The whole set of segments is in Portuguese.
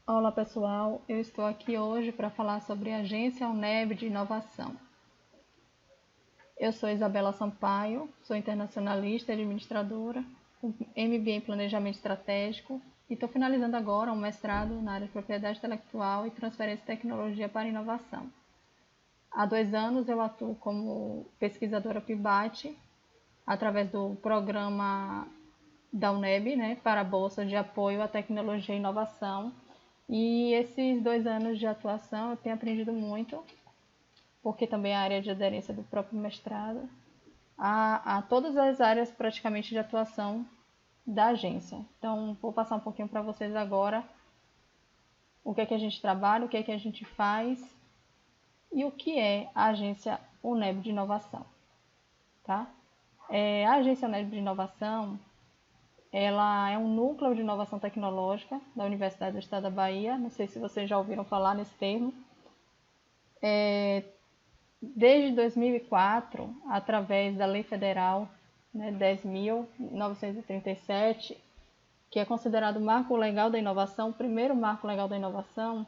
Olá pessoal, eu estou aqui hoje para falar sobre a Agência UNEB de Inovação. Eu sou Isabela Sampaio, sou internacionalista e administradora, com MBA em Planejamento Estratégico e estou finalizando agora um mestrado na área de Propriedade Intelectual e Transferência de Tecnologia para Inovação. Há 2 anos eu atuo como pesquisadora PIBAT, através do programa da UNEB, para a Bolsa de Apoio à Tecnologia e Inovação. E esses 2 anos de atuação eu tenho aprendido muito, porque também é a área de aderência do próprio mestrado, a todas as áreas praticamente de atuação da agência. Então, vou passar um pouquinho para vocês agora o que é que a gente trabalha, o que é que a gente faz e o que é a agência UNEB de Inovação. Tá? A agência UNEB de Inovação, ela é um núcleo de inovação tecnológica da Universidade do Estado da Bahia. Não sei se vocês já ouviram falar nesse termo. Desde 2004, através da Lei Federal 10.937, que é considerado o marco legal da inovação, o primeiro marco legal da inovação,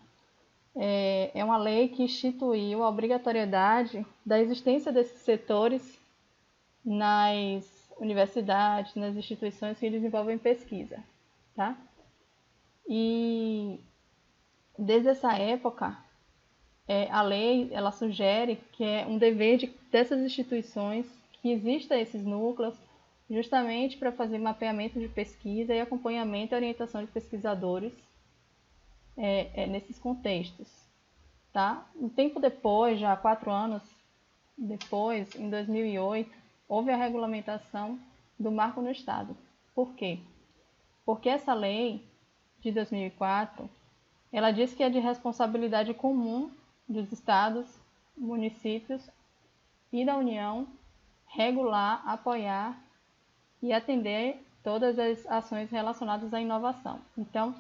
é uma lei que instituiu a obrigatoriedade da existência desses setores nas universidades, nas instituições que desenvolvem pesquisa. Tá? E desde essa época, a lei ela sugere que é um dever dessas instituições que existam esses núcleos justamente para fazer mapeamento de pesquisa e acompanhamento e orientação de pesquisadores nesses contextos. Tá? Um tempo depois, já 4 anos depois, em 2008, houve a regulamentação do marco no Estado. Por quê? Porque essa lei de 2004, ela diz que é de responsabilidade comum dos estados, municípios e da União regular, apoiar e atender todas as ações relacionadas à inovação. Então,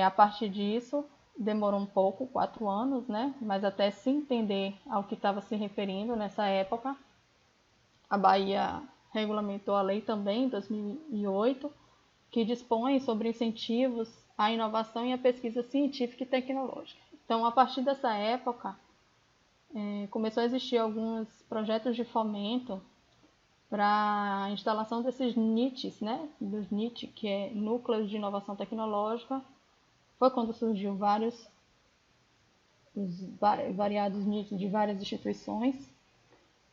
a partir disso, demorou um pouco, 4 anos, mas até se entender ao que estava se referindo nessa época, a Bahia regulamentou a lei também em 2008, que dispõe sobre incentivos à inovação e à pesquisa científica e tecnológica. Então, a partir dessa época, começou a existir alguns projetos de fomento para a instalação desses NITs, dos NIT, que é Núcleos de Inovação Tecnológica. Foi quando surgiu variados NITs de várias instituições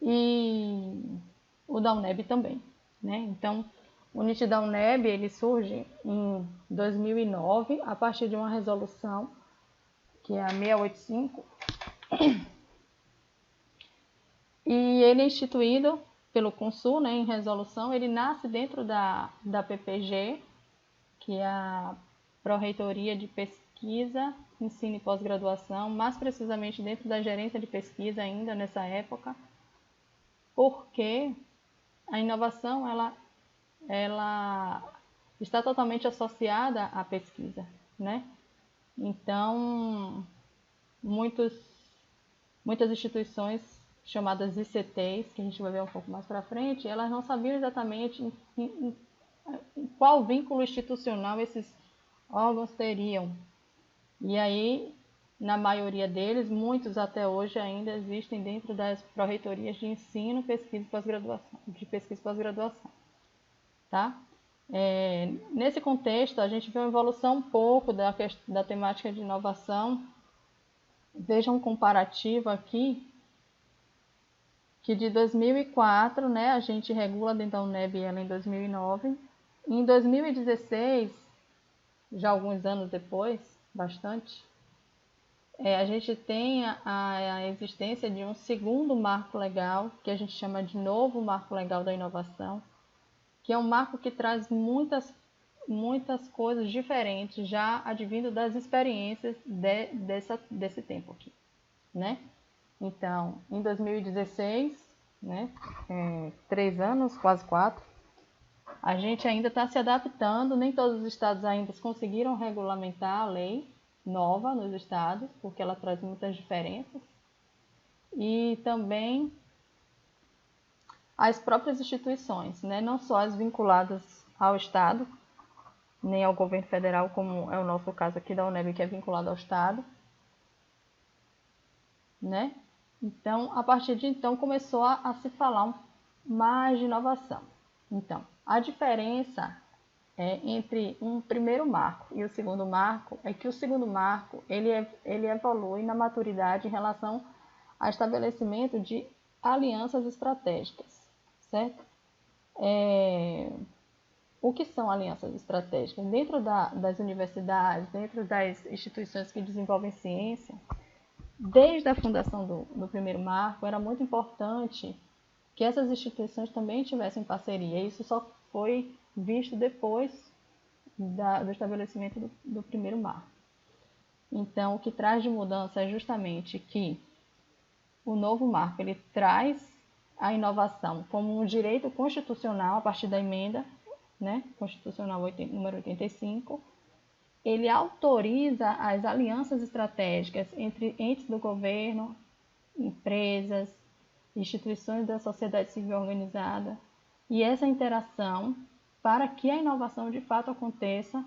e o da UNEB também. Então, o NIT da UNEB ele surge em 2009 a partir de uma resolução que é a 685, e ele é instituído pelo Consul, em resolução. Ele nasce dentro da PPG, que é a Pró-Reitoria de Pesquisa, Ensino e Pós-Graduação, mais precisamente dentro da Gerência de Pesquisa ainda nessa época, porque a inovação ela está totalmente associada à pesquisa, Então, muitas instituições chamadas ICTs, que a gente vai ver um pouco mais para frente, elas não sabiam exatamente em qual vínculo institucional esses órgãos teriam. E aí, na maioria deles, muitos até hoje ainda existem dentro das pró-reitorias de ensino, pesquisa e pós-graduação. Tá? Nesse contexto, a gente vê uma evolução um pouco da temática de inovação. Veja um comparativo aqui, que de 2004, a gente regula dentro da UNEB ela em 2009. Em 2016, já alguns anos depois, bastante, a gente tem a existência de um segundo marco legal, que a gente chama de novo marco legal da inovação, que é um marco que traz muitas coisas diferentes, já advindo das experiências desse tempo aqui, Então, em 2016, 3 anos, quase 4, a gente ainda está se adaptando, nem todos os estados ainda conseguiram regulamentar a lei nova nos estados, porque ela traz muitas diferenças. E também as próprias instituições, não só as vinculadas ao estado, nem ao governo federal, como é o nosso caso aqui da UNEB, que é vinculado ao Estado, né? Então, a partir de então, começou a se falar mais de inovação. Então, a diferença entre um primeiro marco e o segundo marco é que o segundo marco ele evolui na maturidade em relação ao estabelecimento de alianças estratégicas, certo? O que são alianças estratégicas? Dentro das universidades, dentro das instituições que desenvolvem ciência, desde a fundação do primeiro marco, era muito importante que essas instituições também tivessem parceria. Isso só foi visto depois do estabelecimento do primeiro marco. Então, o que traz de mudança é justamente que o novo marco ele traz a inovação como um direito constitucional a partir da emenda, né, constitucional número 85. Ele autoriza as alianças estratégicas entre entes do governo, empresas, instituições da sociedade civil organizada, e essa interação para que a inovação de fato aconteça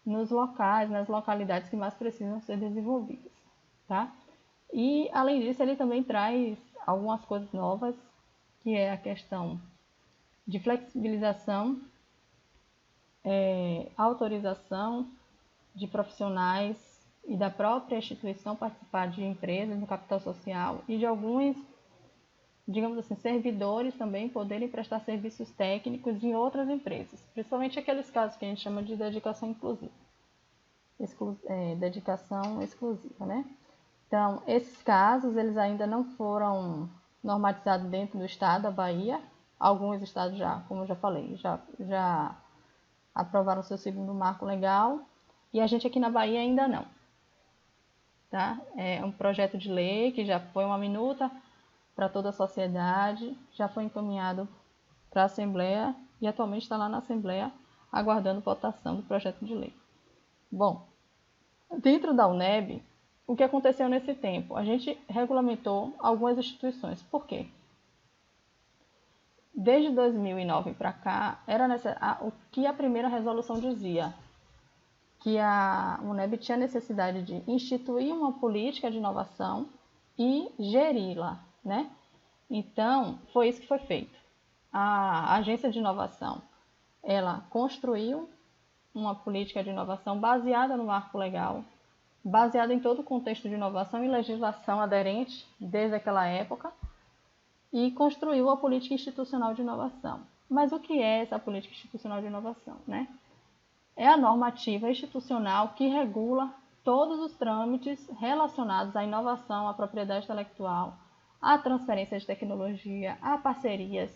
nos locais, nas localidades que mais precisam ser desenvolvidas, tá? E, além disso, ele também traz algumas coisas novas, que é a questão de flexibilização, autorização de profissionais e da própria instituição participar de empresas no capital social e de alguns, digamos assim, servidores também poderem prestar serviços técnicos em outras empresas, principalmente aqueles casos que a gente chama de dedicação inclusiva, dedicação exclusiva, né? Então, esses casos, eles ainda não foram normatizados dentro do estado da Bahia. Alguns estados já, como eu já falei, já aprovaram seu segundo marco legal, e a gente aqui na Bahia ainda não. Tá? É um projeto de lei que já foi uma minuta para toda a sociedade, já foi encaminhado para a Assembleia e atualmente está lá na Assembleia aguardando votação do projeto de lei. Bom, dentro da UNEB, o que aconteceu nesse tempo? A gente regulamentou algumas instituições. Por quê? Desde 2009 para cá, o que a primeira resolução dizia? Que a UNEB tinha necessidade de instituir uma política de inovação e geri-la, né? Então, foi isso que foi feito. A agência de inovação, ela construiu uma política de inovação baseada no marco legal, baseada em todo o contexto de inovação e legislação aderente desde aquela época, e construiu a política institucional de inovação. Mas o que é essa política institucional de inovação, né? É a normativa institucional que regula todos os trâmites relacionados à inovação, à propriedade intelectual, à transferência de tecnologia, a parcerias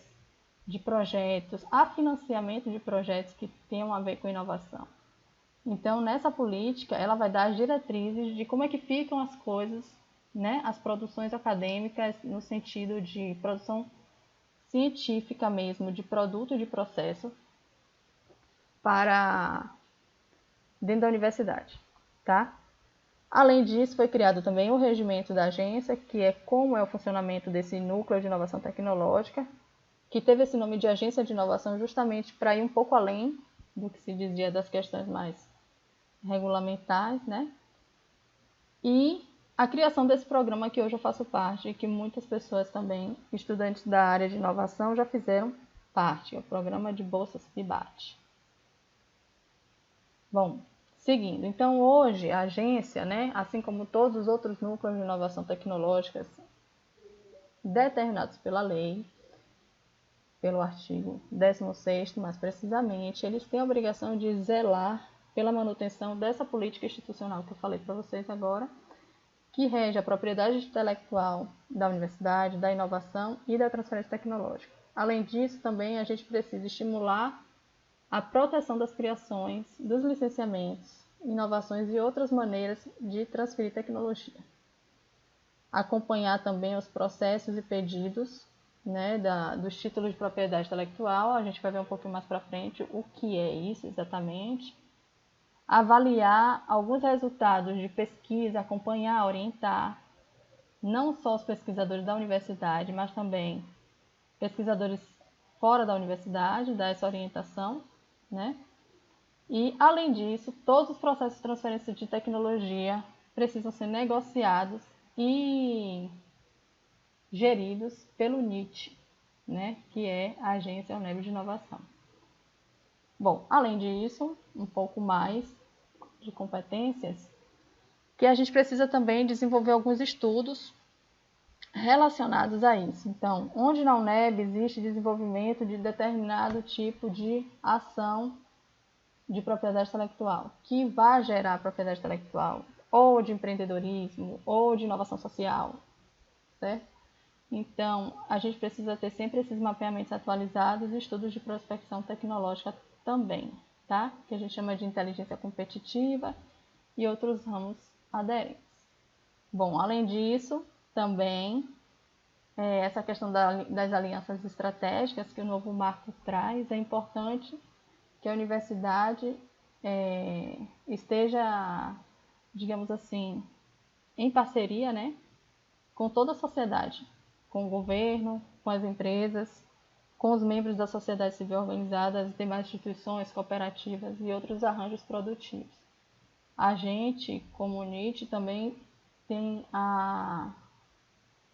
de projetos, a financiamento de projetos que tenham a ver com inovação. Então, nessa política, ela vai dar as diretrizes de como é que ficam as coisas, né? As produções acadêmicas no sentido de produção científica mesmo, de produto e de processo, para dentro da universidade, tá? Além disso, foi criado também o regimento da agência, que é como é o funcionamento desse núcleo de inovação tecnológica, que teve esse nome de agência de inovação justamente para ir um pouco além do que se dizia das questões mais regulamentares, né? E a criação desse programa que hoje eu faço parte e que muitas pessoas também, estudantes da área de inovação, já fizeram parte, é o programa de bolsas PIBAT. Bom, seguindo, então hoje a agência, né, assim como todos os outros núcleos de inovação tecnológica determinados pela lei, pelo artigo 16º, mais precisamente, eles têm a obrigação de zelar pela manutenção dessa política institucional que eu falei para vocês agora, que rege a propriedade intelectual da universidade, da inovação e da transferência tecnológica. Além disso, também a gente precisa estimular a proteção das criações, dos licenciamentos, inovações e outras maneiras de transferir tecnologia. Acompanhar também os processos e pedidos, né, dos títulos de propriedade intelectual. A gente vai ver um pouquinho mais para frente o que é isso exatamente. Avaliar alguns resultados de pesquisa, acompanhar, orientar, não só os pesquisadores da universidade, mas também pesquisadores fora da universidade, dar essa orientação, né? E, além disso, todos os processos de transferência de tecnologia precisam ser negociados e geridos pelo NIT, né, que é a Agência UNEB de Inovação. Bom, além disso, um pouco mais de competências, que a gente precisa também desenvolver alguns estudos relacionados a isso. Então, onde na UNEB existe desenvolvimento de determinado tipo de ação de propriedade intelectual, que vai gerar propriedade intelectual, ou de empreendedorismo, ou de inovação social, certo? Então, a gente precisa ter sempre esses mapeamentos atualizados e estudos de prospecção tecnológica também, tá? Que a gente chama de inteligência competitiva e outros ramos aderentes. Bom, além disso, também essa questão das alianças estratégicas que o novo marco traz, é importante que a universidade esteja, digamos assim, em parceria, né, com toda a sociedade, com o governo, com as empresas, com os membros da sociedade civil organizada, as demais instituições, cooperativas e outros arranjos produtivos. A gente, como NIT, também tem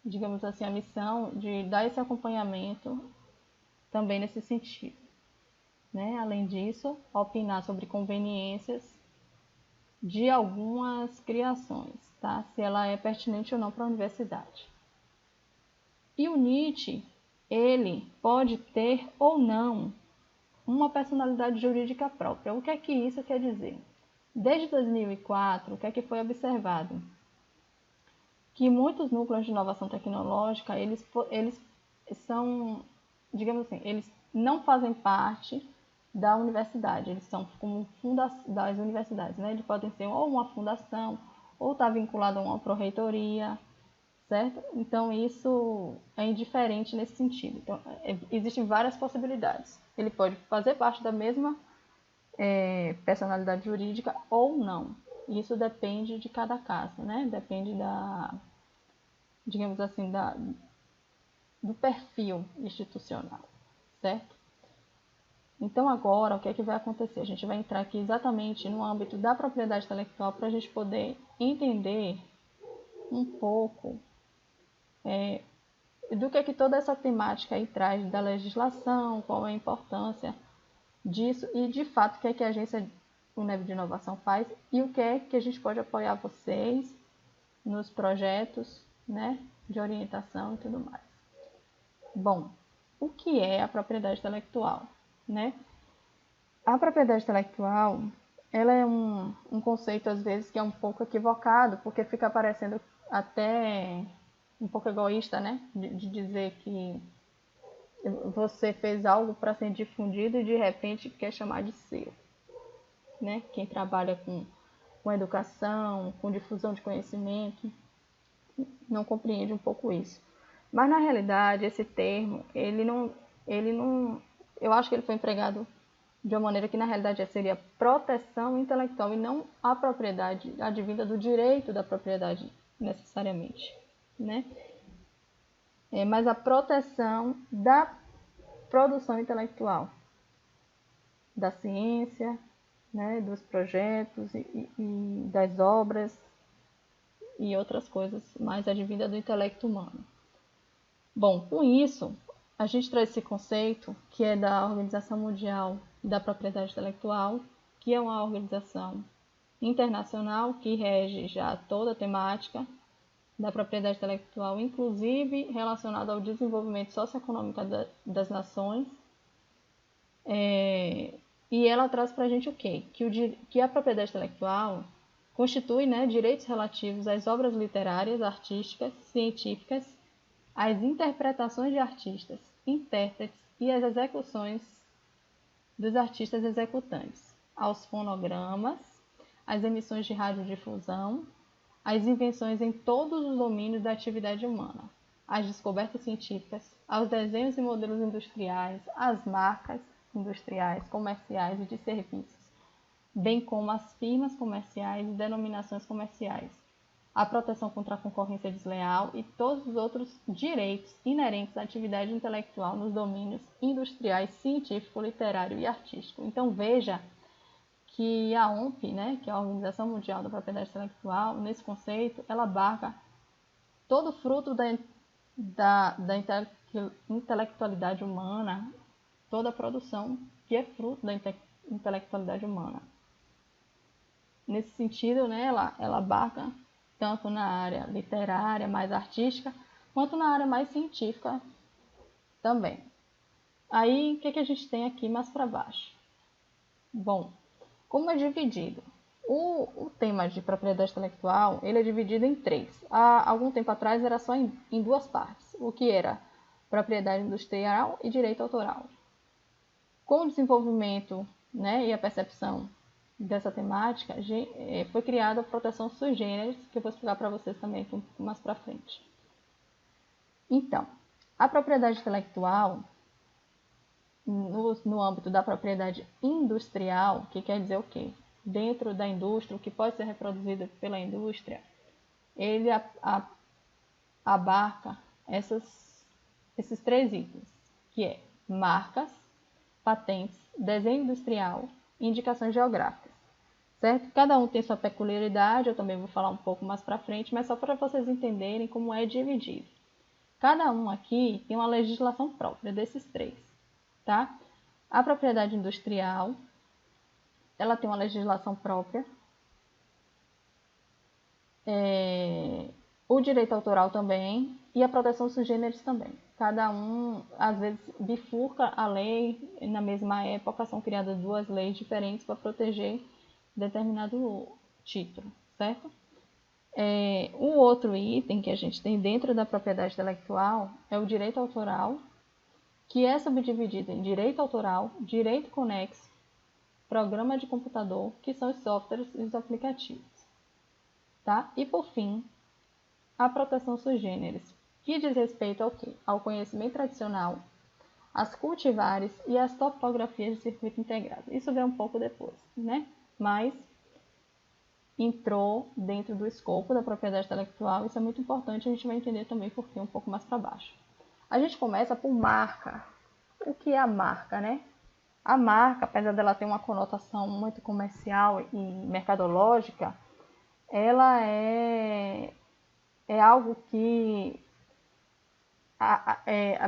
digamos assim, a missão de dar esse acompanhamento também nesse sentido, né? Além disso, opinar sobre conveniências de algumas criações, tá? Se ela é pertinente ou não para a universidade. E o NIT, ele pode ter ou não uma personalidade jurídica própria. O que é que isso quer dizer? Desde 2004, o que é que foi observado? Que muitos núcleos de inovação tecnológica, eles são, digamos assim, eles não fazem parte da universidade, eles são como das universidades, né? Eles podem ser ou uma fundação, ou estar vinculado a uma pró-reitoria, certo? Então, isso é indiferente nesse sentido. Então, existem várias possibilidades. Ele pode fazer parte da mesma personalidade jurídica ou não. Isso depende de cada caso, né? Depende digamos assim, do perfil institucional, certo? Então, agora, o que é que vai acontecer? A gente vai entrar aqui exatamente no âmbito da propriedade intelectual para a gente poder entender um pouco do que é que toda essa temática aí traz da legislação, qual é a importância disso e, de fato, o que é que a Agência UNEB de Inovação faz e o que é que a gente pode apoiar vocês nos projetos, né, de orientação e tudo mais. Bom, o que é a propriedade intelectual, né? A propriedade intelectual, ela é um conceito, às vezes, que é um pouco equivocado, porque fica parecendo até um pouco egoísta, né? De dizer que você fez algo para ser difundido e, de repente, quer chamar de seu, né? Quem trabalha com educação, com difusão de conhecimento, não compreende um pouco isso. Mas, na realidade, esse termo, ele não, eu acho que ele foi empregado de uma maneira que, na realidade, seria proteção intelectual e não a propriedade advinda do direito da propriedade, necessariamente, né? Mas a proteção da produção intelectual, da ciência, né, dos projetos e das obras e outras coisas mais advindas do intelecto humano. Bom, com isso, a gente traz esse conceito que é da Organização Mundial da Propriedade Intelectual, que é uma organização internacional que rege já toda a temática da propriedade intelectual, inclusive relacionada ao desenvolvimento socioeconômico das nações. E ela traz para a gente o quê? Que a propriedade intelectual constitui, né, direitos relativos às obras literárias, artísticas, científicas, às interpretações de artistas, intérpretes e às execuções dos artistas executantes, aos fonogramas, às emissões de radiodifusão, às invenções em todos os domínios da atividade humana, às descobertas científicas, aos desenhos e modelos industriais, às marcas industriais, comerciais e de serviços, bem como às firmas comerciais e denominações comerciais, a proteção contra a concorrência desleal e todos os outros direitos inerentes à atividade intelectual nos domínios industriais, científico, literário e artístico. Então, veja que a OMP, né, que é a Organização Mundial da Propriedade Intelectual, nesse conceito, ela abarca todo fruto da intelectualidade humana, toda a produção que é fruto da intelectualidade humana. Nesse sentido, né, ela abarca tanto na área literária, mais artística, quanto na área mais científica também. Aí, o que a gente tem aqui mais para baixo? Bom, como é dividido? O tema de propriedade intelectual, ele é dividido em três. Há algum tempo atrás era só em duas partes, o que era propriedade industrial e direito autoral. Com o desenvolvimento, né, e a percepção dessa temática, foi criada a proteção sui generis, que eu vou explicar para vocês também aqui um pouco mais para frente. Então, a propriedade intelectual, no âmbito da propriedade industrial, que quer dizer o quê? Dentro da indústria, o que pode ser reproduzido pela indústria, ele abarca esses três itens, que é marcas, patentes, desenho industrial e indicações geográficas, certo? Cada um tem sua peculiaridade, eu também vou falar um pouco mais para frente, mas só para vocês entenderem como é dividido. Cada um aqui tem uma legislação própria desses três, tá? A propriedade industrial, ela tem uma legislação própria. O direito autoral também e a proteção sui generis também. Cada um, às vezes, bifurca a lei. Na mesma época, são criadas duas leis diferentes para proteger determinado título, certo? Um outro item que a gente tem dentro da propriedade intelectual é o direito autoral, que é subdividido em direito autoral, direito conexo, programa de computador, que são os softwares e os aplicativos. Tá? E, por fim, a proteção sui generis, que diz respeito ao quê? Ao conhecimento tradicional, às cultivares e às topografias de circuito integrado. Isso vem um pouco depois, né? Mas entrou dentro do escopo da propriedade intelectual, isso é muito importante, a gente vai entender também por que um pouco mais para baixo. A gente começa por marca. O que é a marca, né? A marca, apesar dela ter uma conotação muito comercial e mercadológica, ela é algo que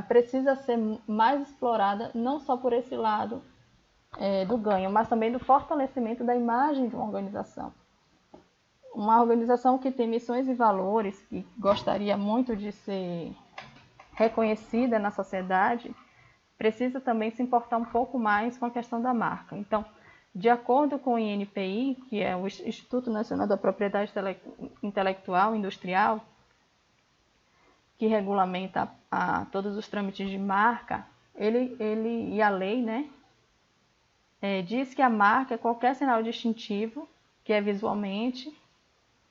precisa ser mais explorada, não só por esse lado do ganho, mas também do fortalecimento da imagem de uma organização. Uma organização que tem missões e valores, que gostaria muito de ser reconhecida na sociedade, precisa também se importar um pouco mais com a questão da marca. Então, de acordo com o INPI, que é o Instituto Nacional da Propriedade Intelectual e Industrial, que regulamenta todos os trâmites de marca, ele e a lei, né, diz que a marca é qualquer sinal distintivo que é visualmente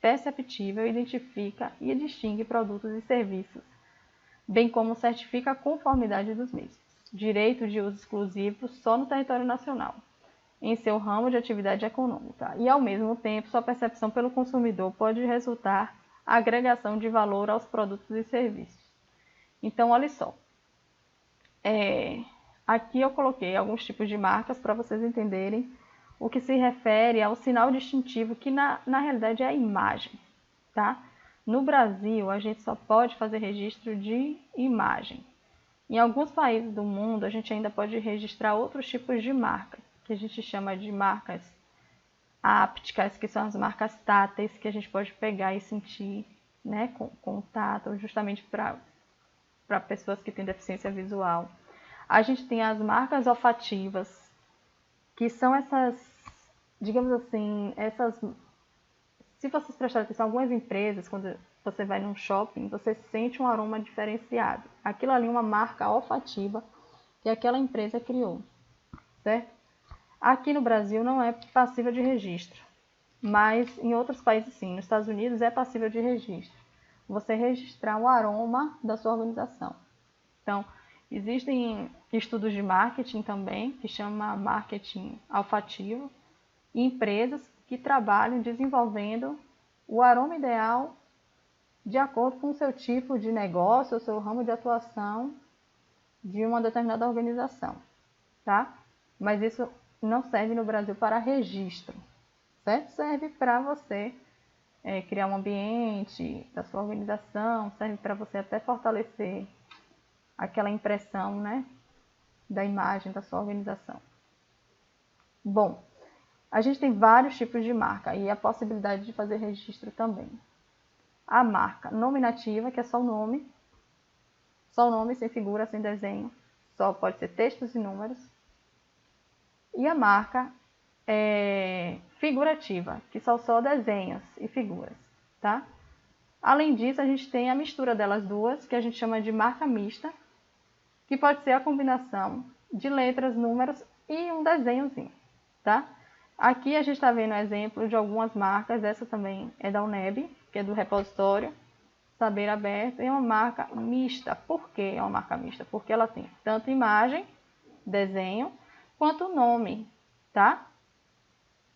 perceptível, identifica e distingue produtos e serviços, bem como certifica a conformidade dos mesmos. Direito de uso exclusivo só no território nacional, em seu ramo de atividade econômica, e ao mesmo tempo sua percepção pelo consumidor pode resultar a agregação de valor aos produtos e serviços. Então, olha só, aqui eu coloquei alguns tipos de marcas para vocês entenderem o que se refere ao sinal distintivo, que na realidade é a imagem, tá? No Brasil, a gente só pode fazer registro de imagem. Em alguns países do mundo, a gente ainda pode registrar outros tipos de marcas, que a gente chama de marcas ápticas, que são as marcas táteis, que a gente pode pegar e sentir, né, com o tato, justamente para pessoas que têm deficiência visual. A gente tem as marcas olfativas, que são essas, digamos assim, se vocês prestarem atenção, algumas empresas, quando você vai num shopping, você sente um aroma diferenciado. Aquilo ali é uma marca olfativa que aquela empresa criou, certo? Aqui no Brasil não é passível de registro, mas em outros países sim. Nos Estados Unidos é passível de registro. Você registrar o aroma da sua organização. Então, existem estudos de marketing também, que chama marketing olfativo, e empresas que trabalham desenvolvendo o aroma ideal de acordo com o seu tipo de negócio, o seu ramo de atuação de uma determinada organização, tá? Mas isso não serve no Brasil para registro, certo? Serve para você criar um ambiente da sua organização, serve para você até fortalecer aquela impressão, né, da imagem da sua organização. Bom, a gente tem vários tipos de marca e a possibilidade de fazer registro também. A marca nominativa, que é só o nome sem figura, sem desenho, só pode ser textos e números. E a marca figurativa, que são só desenhos e figuras, tá? Além disso, a gente tem a mistura delas duas, que a gente chama de marca mista, que pode ser a combinação de letras, números e um desenhozinho, tá? Aqui a gente está vendo exemplo de algumas marcas, essa também é da UNEB, que é do repositório Saber Aberto, e é uma marca mista. Por que é uma marca mista? Porque ela tem tanto imagem, desenho, quanto nome, tá?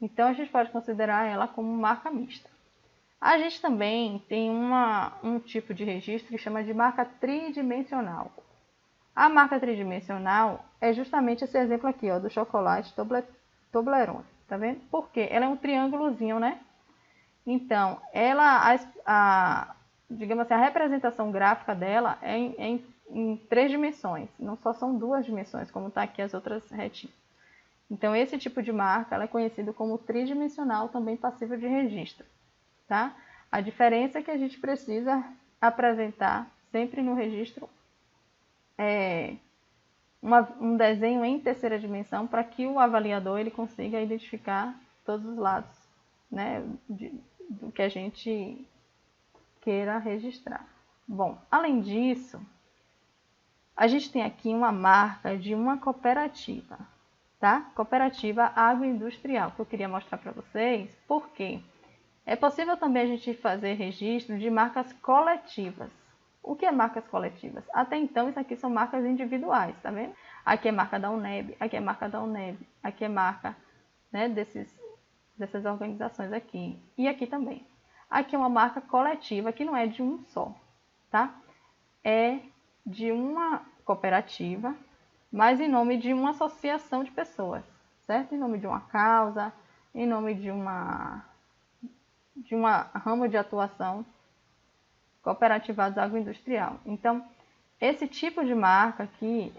Então a gente pode considerar ela como marca mista. A gente também tem um tipo de registro que chama de marca tridimensional. A marca tridimensional é justamente esse exemplo aqui, ó, do chocolate Toblerone, tá vendo? Porque ela é um triângulozinho, né? Então, digamos assim, a representação gráfica dela é em 3 dimensões, não só são 2 dimensões, como está aqui as outras retinhas. Então, esse tipo de marca ela é conhecido como tridimensional, também passível de registro, tá? A diferença é que a gente precisa apresentar sempre no registro um desenho em terceira dimensão para que o avaliador ele consiga identificar todos os lados, né, do que a gente queira registrar. Bom, além disso, a gente tem aqui uma marca de uma cooperativa, tá? Cooperativa agroindustrial, que eu queria mostrar para vocês, porque é possível também a gente fazer registro de marcas coletivas. O que é marcas coletivas? Até então, isso aqui são marcas individuais, tá vendo? Aqui é marca da UNEB, aqui é marca da UNEB, aqui é marca, né, dessas organizações aqui. E aqui também. Aqui é uma marca coletiva, que não é de um só, tá? É de uma cooperativa, mas em nome de uma associação de pessoas, certo? Em nome de uma causa, em nome de uma ramo de atuação cooperativado agroindustrial. Então, esse tipo de marca aqui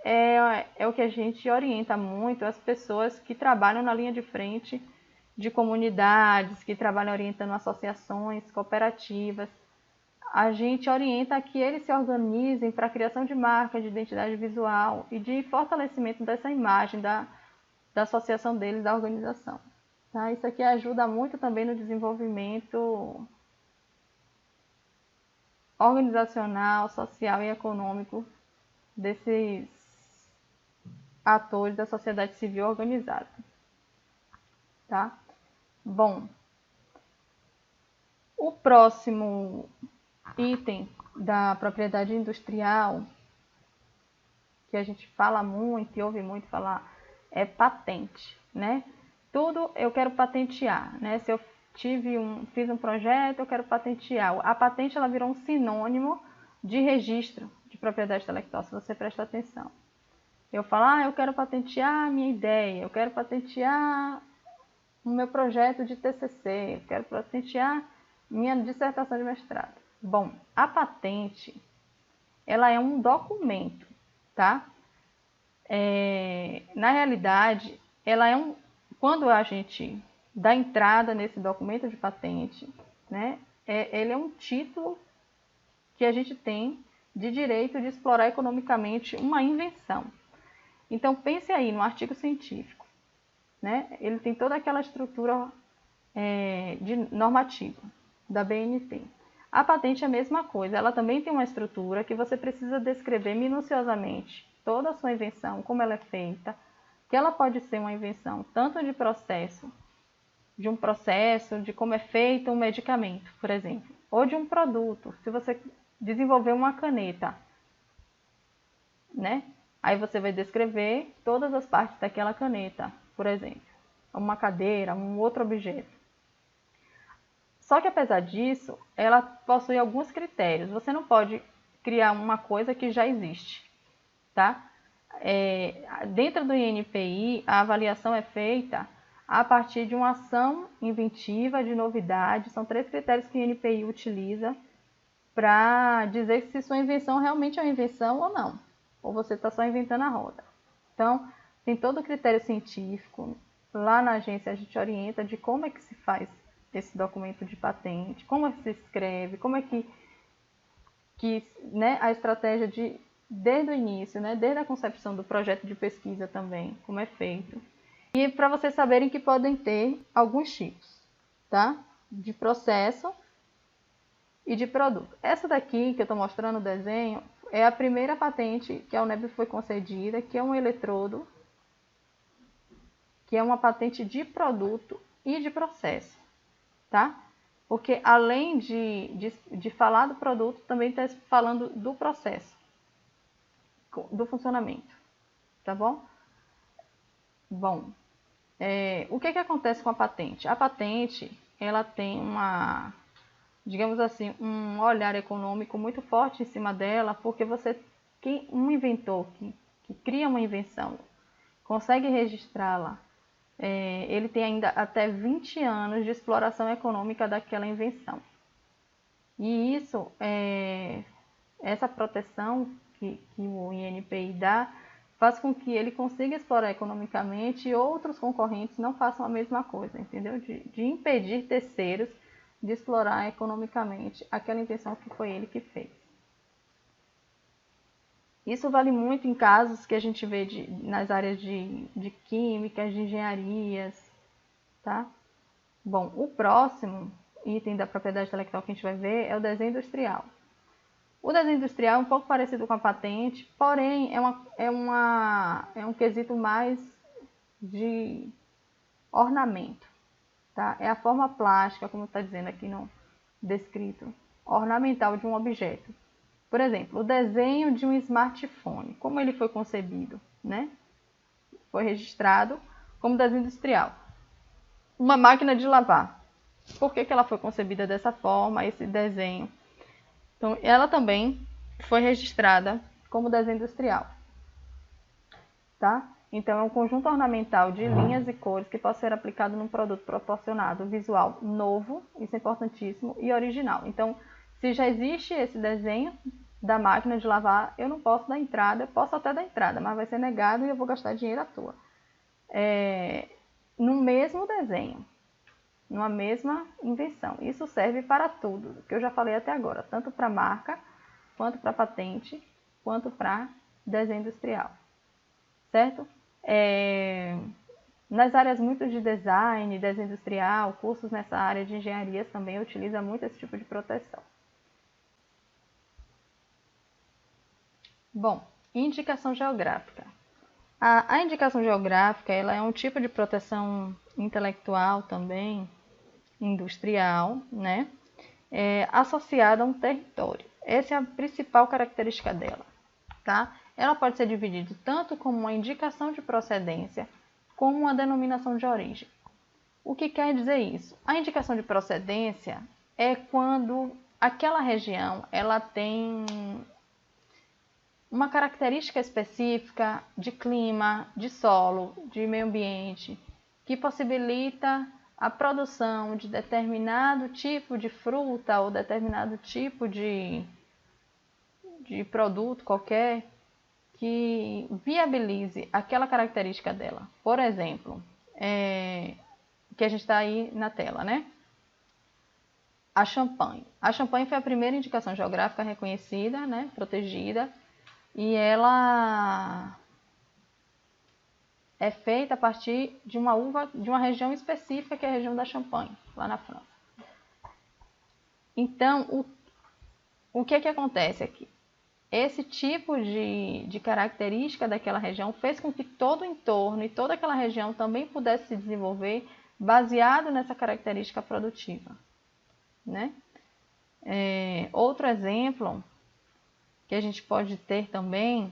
é o que a gente orienta muito as pessoas que trabalham na linha de frente de comunidades, que trabalham orientando associações, cooperativas. A gente orienta que eles se organizem para a criação de marca, de identidade visual e de fortalecimento dessa imagem da associação deles, da organização. Tá? Isso aqui ajuda muito também no desenvolvimento organizacional, social e econômico desses atores da sociedade civil organizada. Tá? Bom, o próximo item da propriedade industrial, que a gente fala muito e ouve muito falar, é patente, né? Tudo eu quero patentear, né? Se eu fiz um projeto, eu quero patentear. A patente ela virou um sinônimo de registro de propriedade intelectual, se você prestar atenção. Eu falo, eu quero patentear a minha ideia, eu quero patentear o meu projeto de TCC, eu quero patentear minha dissertação de mestrado. Bom, a patente, ela é um documento, tá? Na realidade, ela é quando a gente dá entrada nesse documento de patente, né? Ele é um título que a gente tem de direito de explorar economicamente uma invenção. Então, pense aí no artigo científico, né? Ele tem toda aquela estrutura de normativa da BNT. A patente é a mesma coisa, ela também tem uma estrutura que você precisa descrever minuciosamente toda a sua invenção, como ela é feita, que ela pode ser uma invenção tanto de um processo, de como é feito um medicamento, por exemplo, ou de um produto. Se você desenvolver uma caneta, né? Aí você vai descrever todas as partes daquela caneta, por exemplo, uma cadeira, um outro objeto. Só que apesar disso, ela possui alguns critérios. Você não pode criar uma coisa que já existe, tá? dentro do INPI, a avaliação é feita a partir de uma ação inventiva de novidade. São 3 critérios que o INPI utiliza para dizer se sua invenção realmente é uma invenção ou não, ou você está só inventando a roda. Então, tem todo o critério científico. Lá na agência a gente orienta de como é que se faz esse documento de patente, como é que se escreve, como é que né, a estratégia desde o início, né, desde a concepção do projeto de pesquisa também, como é feito. E para vocês saberem que podem ter alguns tipos, tá? De processo e de produto. Essa daqui que eu estou mostrando o desenho é a primeira patente que a UNEB foi concedida, que é um eletrodo, que é uma patente de produto e de processo, tá? Porque além de falar do produto, também está falando do processo, do funcionamento, tá bom? Bom, o que acontece com a patente? A patente, ela tem digamos assim, um olhar econômico muito forte em cima dela, porque um inventor que cria uma invenção, consegue registrá-la, ele tem ainda até 20 anos de exploração econômica daquela invenção. E isso, essa proteção que o INPI dá, faz com que ele consiga explorar economicamente e outros concorrentes não façam a mesma coisa, entendeu? De impedir terceiros de explorar economicamente aquela invenção que foi ele que fez. Isso vale muito em casos que a gente vê nas áreas de químicas, de engenharias, tá? Bom, o próximo item da propriedade intelectual que a gente vai ver é o desenho industrial. O desenho industrial é um pouco parecido com a patente, porém é um quesito mais de ornamento, tá? É a forma plástica, como está dizendo aqui no descrito, ornamental de um objeto. Por exemplo, o desenho de um smartphone, como ele foi concebido, né? Foi registrado como desenho industrial. Uma máquina de lavar. Por que ela foi concebida dessa forma, esse desenho? Então, ela também foi registrada como desenho industrial, tá? Então, é um conjunto ornamental de linhas e cores que pode ser aplicado num produto proporcionado visual novo, isso é importantíssimo, e original. Então, se já existe esse desenho da máquina de lavar, eu não posso dar entrada, posso até dar entrada, mas vai ser negado e eu vou gastar dinheiro à toa. No mesmo desenho, numa mesma invenção. Isso serve para tudo, que eu já falei até agora, tanto para marca, quanto para patente, quanto para desenho industrial, certo? Nas áreas muito de design, desenho industrial, cursos nessa área de engenharias também utiliza muito esse tipo de proteção. Bom, indicação geográfica. A indicação geográfica ela é um tipo de proteção intelectual também, industrial, né? Associada a um território. Essa é a principal característica dela, tá? Ela pode ser dividida tanto como uma indicação de procedência, como uma denominação de origem. O que quer dizer isso? A indicação de procedência é quando aquela região ela tem uma característica específica de clima, de solo, de meio ambiente, que possibilita a produção de determinado tipo de fruta ou determinado tipo de produto qualquer que viabilize aquela característica dela. Por exemplo, que a gente está aí na tela, né? A champanhe. A champanhe foi a primeira indicação geográfica reconhecida, né? Protegida, e ela é feita a partir de uma uva de uma região específica, que é a região da Champagne, lá na França. Então, o que acontece aqui? Esse tipo de característica daquela região fez com que todo o entorno e toda aquela região também pudesse se desenvolver baseado nessa característica produtiva, né? Outro exemplo que a gente pode ter também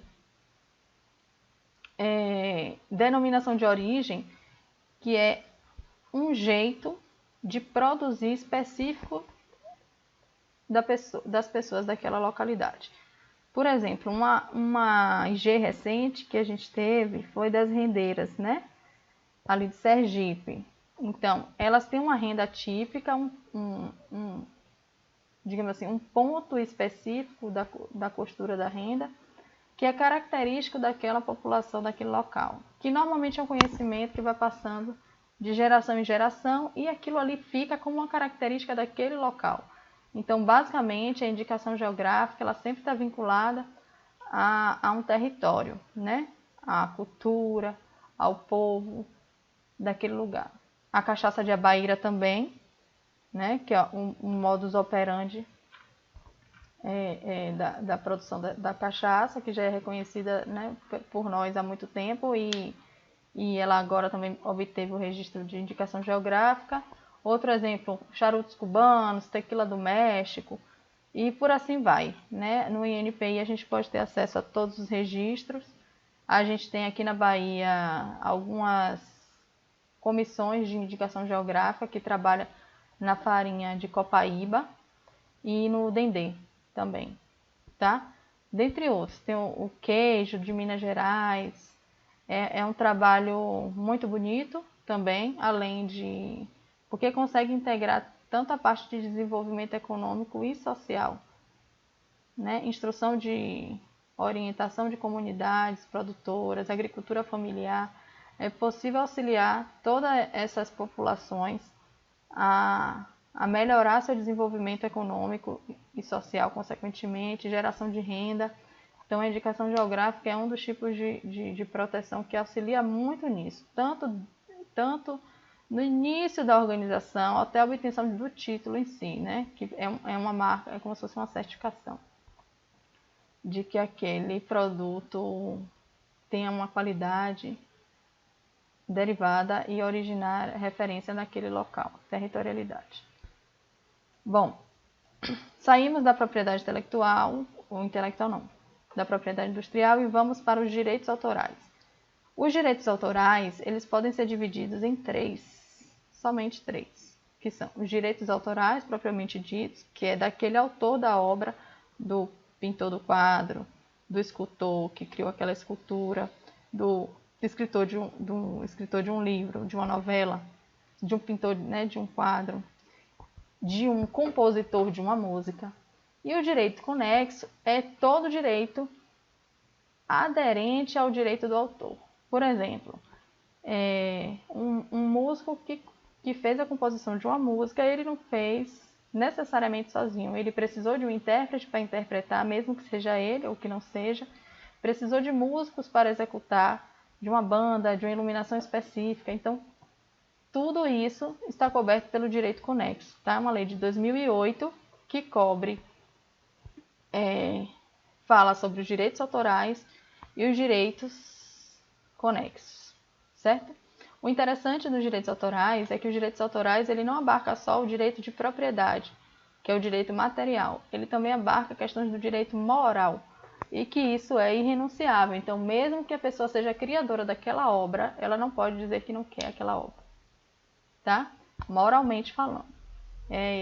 denominação de origem, que é um jeito de produzir específico das pessoas daquela localidade. Por exemplo, uma IG recente que a gente teve foi das rendeiras, né? Ali de Sergipe. Então, elas têm uma renda típica, digamos assim, um ponto específico da costura da renda, que é característico daquela população, daquele local, que normalmente é um conhecimento que vai passando de geração em geração e aquilo ali fica como uma característica daquele local. Então, basicamente, a indicação geográfica ela sempre está vinculada a um território, né? À cultura, ao povo daquele lugar. A cachaça de Abaíra também, né? Que é um modus operandi da produção da cachaça, que já é reconhecida, né, por nós há muito tempo e ela agora também obteve o registro de indicação geográfica. Outro exemplo, charutos cubanos, tequila do México e por assim vai, né? No INPI a gente pode ter acesso a todos os registros. A gente tem aqui na Bahia algumas comissões de indicação geográfica que trabalham na farinha de Copaíba e no dendê também, tá? Dentre outros, tem o queijo de Minas Gerais. É um trabalho muito bonito também, além de... porque consegue integrar tanto a parte de desenvolvimento econômico e social, né? Instrução de orientação de comunidades produtoras, agricultura familiar. É possível auxiliar todas essas populações a melhorar seu desenvolvimento econômico e social, consequentemente, geração de renda. Então, a indicação geográfica é um dos tipos de proteção que auxilia muito nisso, tanto no início da organização até a obtenção do título em si, né? Que é uma marca, é como se fosse uma certificação de que aquele produto tenha uma qualidade derivada e originar referência naquele local, territorialidade. Bom, saímos da propriedade intelectual, ou intelectual não, da propriedade industrial e vamos para os direitos autorais. Os direitos autorais, eles podem ser divididos em somente três, que são os direitos autorais propriamente ditos, que é daquele autor da obra, do pintor do quadro, do escultor que criou aquela escultura, do escritor de um livro, de uma novela, de um pintor, né, de um quadro, de um compositor de uma música. E o direito conexo é todo direito aderente ao direito do autor. Por exemplo, um músico que fez a composição de uma música, ele não fez necessariamente sozinho. Ele precisou de um intérprete para interpretar, mesmo que seja ele ou que não seja. Precisou de músicos para executar, de uma banda, de uma iluminação específica. Então, tudo isso está coberto pelo direito conexo. Tá? Uma lei de 2008 que fala sobre os direitos autorais e os direitos conexos, certo? O interessante dos direitos autorais é que os direitos autorais ele não abarca só o direito de propriedade, que é o direito material. Ele também abarca questões do direito moral e que isso é irrenunciável. Então, mesmo que a pessoa seja criadora daquela obra, ela não pode dizer que não quer aquela obra, tá? Moralmente falando.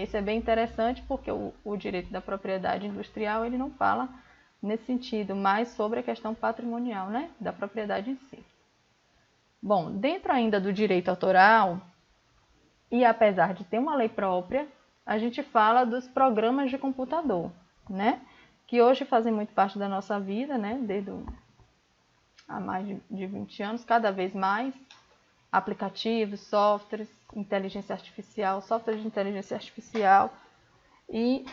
Isso é bem interessante porque o direito da propriedade industrial ele não fala nesse sentido, mas sobre a questão patrimonial, né, da propriedade em si. Bom, dentro ainda do direito autoral, e apesar de ter uma lei própria, a gente fala dos programas de computador, né, que hoje fazem muito parte da nossa vida, né, desde há mais de 20 anos, cada vez mais, aplicativos, softwares, inteligência artificial, software de inteligência artificial e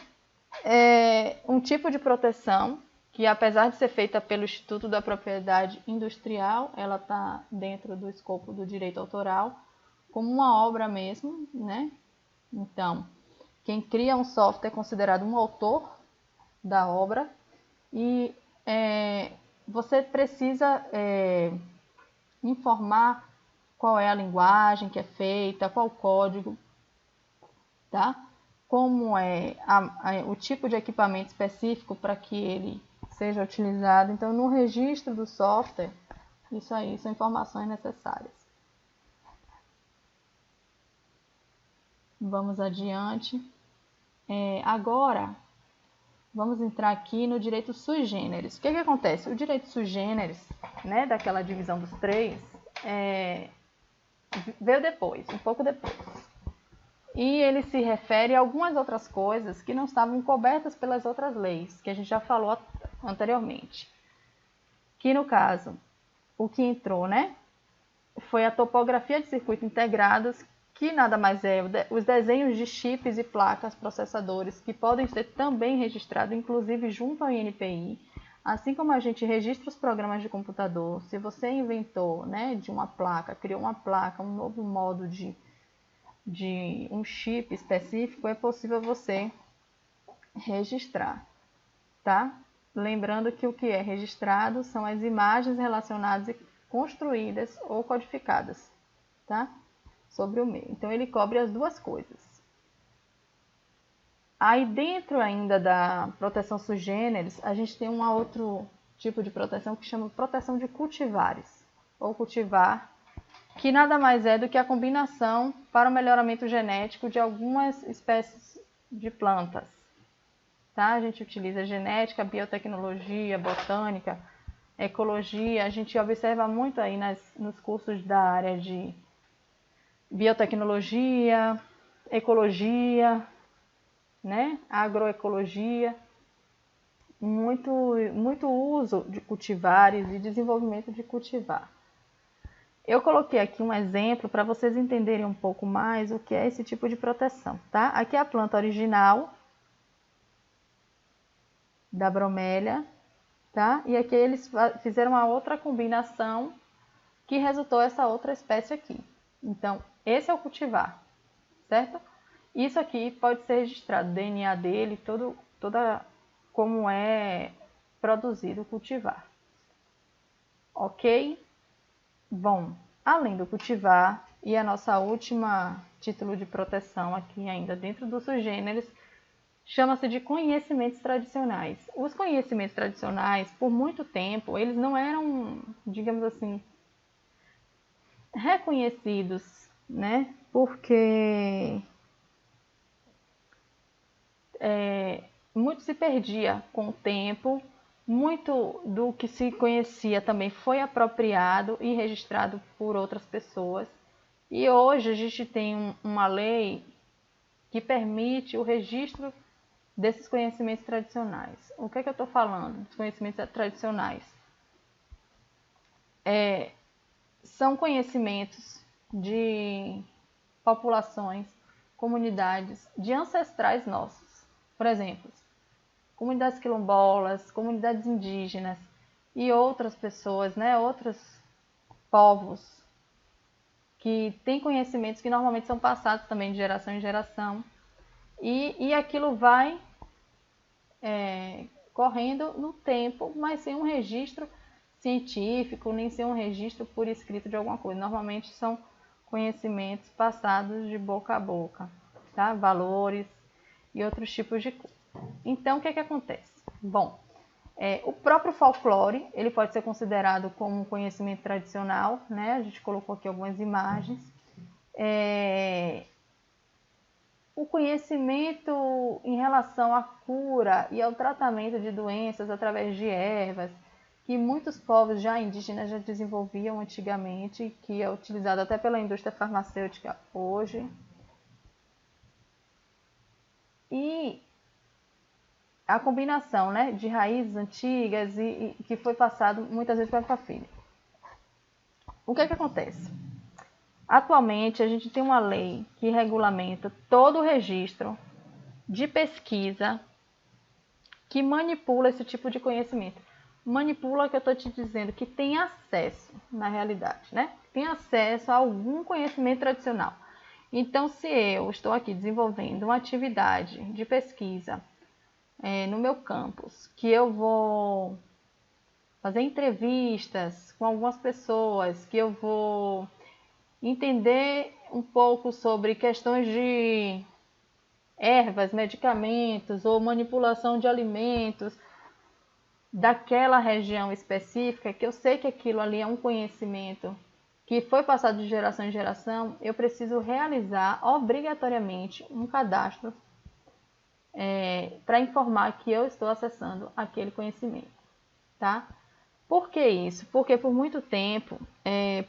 um tipo de proteção que, apesar de ser feita pelo Instituto da Propriedade Industrial, ela está dentro do escopo do direito autoral, como uma obra mesmo, né? Então, quem cria um software é considerado um autor da obra e você precisa informar qual é a linguagem que é feita, qual o código, tá? Como é o tipo de equipamento específico para que ele seja utilizado. Então, no registro do software, isso aí são informações necessárias. Vamos adiante. Agora, vamos entrar aqui no direito sui generis. O que acontece? O direito sui generis, né, daquela divisão dos três, veio depois, um pouco depois. E ele se refere a algumas outras coisas que não estavam cobertas pelas outras leis, que a gente já falou anteriormente. Que no caso, o que entrou, né, foi a topografia de circuito integrados, que nada mais é os desenhos de chips e placas processadores, que podem ser também registrados, inclusive junto ao INPI, assim como a gente registra os programas de computador. Se você inventou, né, de uma placa, criou uma placa, um novo modo de um chip específico, é possível você registrar, tá? Lembrando que o que é registrado são as imagens relacionadas e construídas ou codificadas, tá? Sobre o meio. Então, ele cobre as duas coisas. Aí, dentro ainda da proteção sui generis, a gente tem um outro tipo de proteção que chama proteção de cultivares, ou cultivar, que nada mais é do que a combinação para o melhoramento genético de algumas espécies de plantas. Tá? A gente utiliza genética, biotecnologia, botânica, ecologia. A gente observa muito aí nos cursos da área de biotecnologia, ecologia, né? Agroecologia. Muito uso de cultivares e desenvolvimento de cultivar. Eu coloquei aqui um exemplo para vocês entenderem um pouco mais o que é esse tipo de proteção, tá? Aqui é a planta original da bromélia, tá? E aqui eles fizeram uma outra combinação que resultou essa outra espécie aqui. Então, esse é o cultivar, certo? Isso aqui pode ser registrado, o DNA dele, toda como é produzido o cultivar. Ok? Bom, além do cultivar, e a nossa última título de proteção aqui ainda dentro do sui generis, chama-se de conhecimentos tradicionais. Os conhecimentos tradicionais, por muito tempo, eles não eram, digamos assim, reconhecidos, né? Porque muito se perdia com o tempo, muito do que se conhecia também foi apropriado e registrado por outras pessoas. E hoje a gente tem uma lei que permite o registro desses conhecimentos tradicionais. O que é que eu estou falando dos conhecimentos tradicionais? São conhecimentos de populações, comunidades, de ancestrais nossos. Por exemplo, comunidades quilombolas, comunidades indígenas e outras pessoas, né, outros povos que têm conhecimentos que normalmente são passados também de geração em geração. E aquilo vai correndo no tempo, mas sem um registro científico, nem sem um registro por escrito de alguma coisa. Normalmente são conhecimentos passados de boca a boca, tá? Valores e outros tipos de coisa. Então, o que acontece? Bom, o próprio folclore, ele pode ser considerado como um conhecimento tradicional, né? A gente colocou aqui algumas imagens. O conhecimento em relação à cura e ao tratamento de doenças através de ervas, que muitos povos já indígenas já desenvolviam antigamente, que é utilizado até pela indústria farmacêutica hoje. E a combinação, né, de raízes antigas e que foi passado muitas vezes para filho. O que acontece? Atualmente, a gente tem uma lei que regulamenta todo o registro de pesquisa que manipula esse tipo de conhecimento. Manipula, que eu estou te dizendo, que tem acesso, na realidade, né? Tem acesso a algum conhecimento tradicional. Então, se eu estou aqui desenvolvendo uma atividade de pesquisa no meu campus, que eu vou fazer entrevistas com algumas pessoas, que eu vou entender um pouco sobre questões de ervas, medicamentos ou manipulação de alimentos daquela região específica, que eu sei que aquilo ali é um conhecimento que foi passado de geração em geração, eu preciso realizar obrigatoriamente um cadastro para informar que eu estou acessando aquele conhecimento, tá? Por que isso? Porque por muito tempo,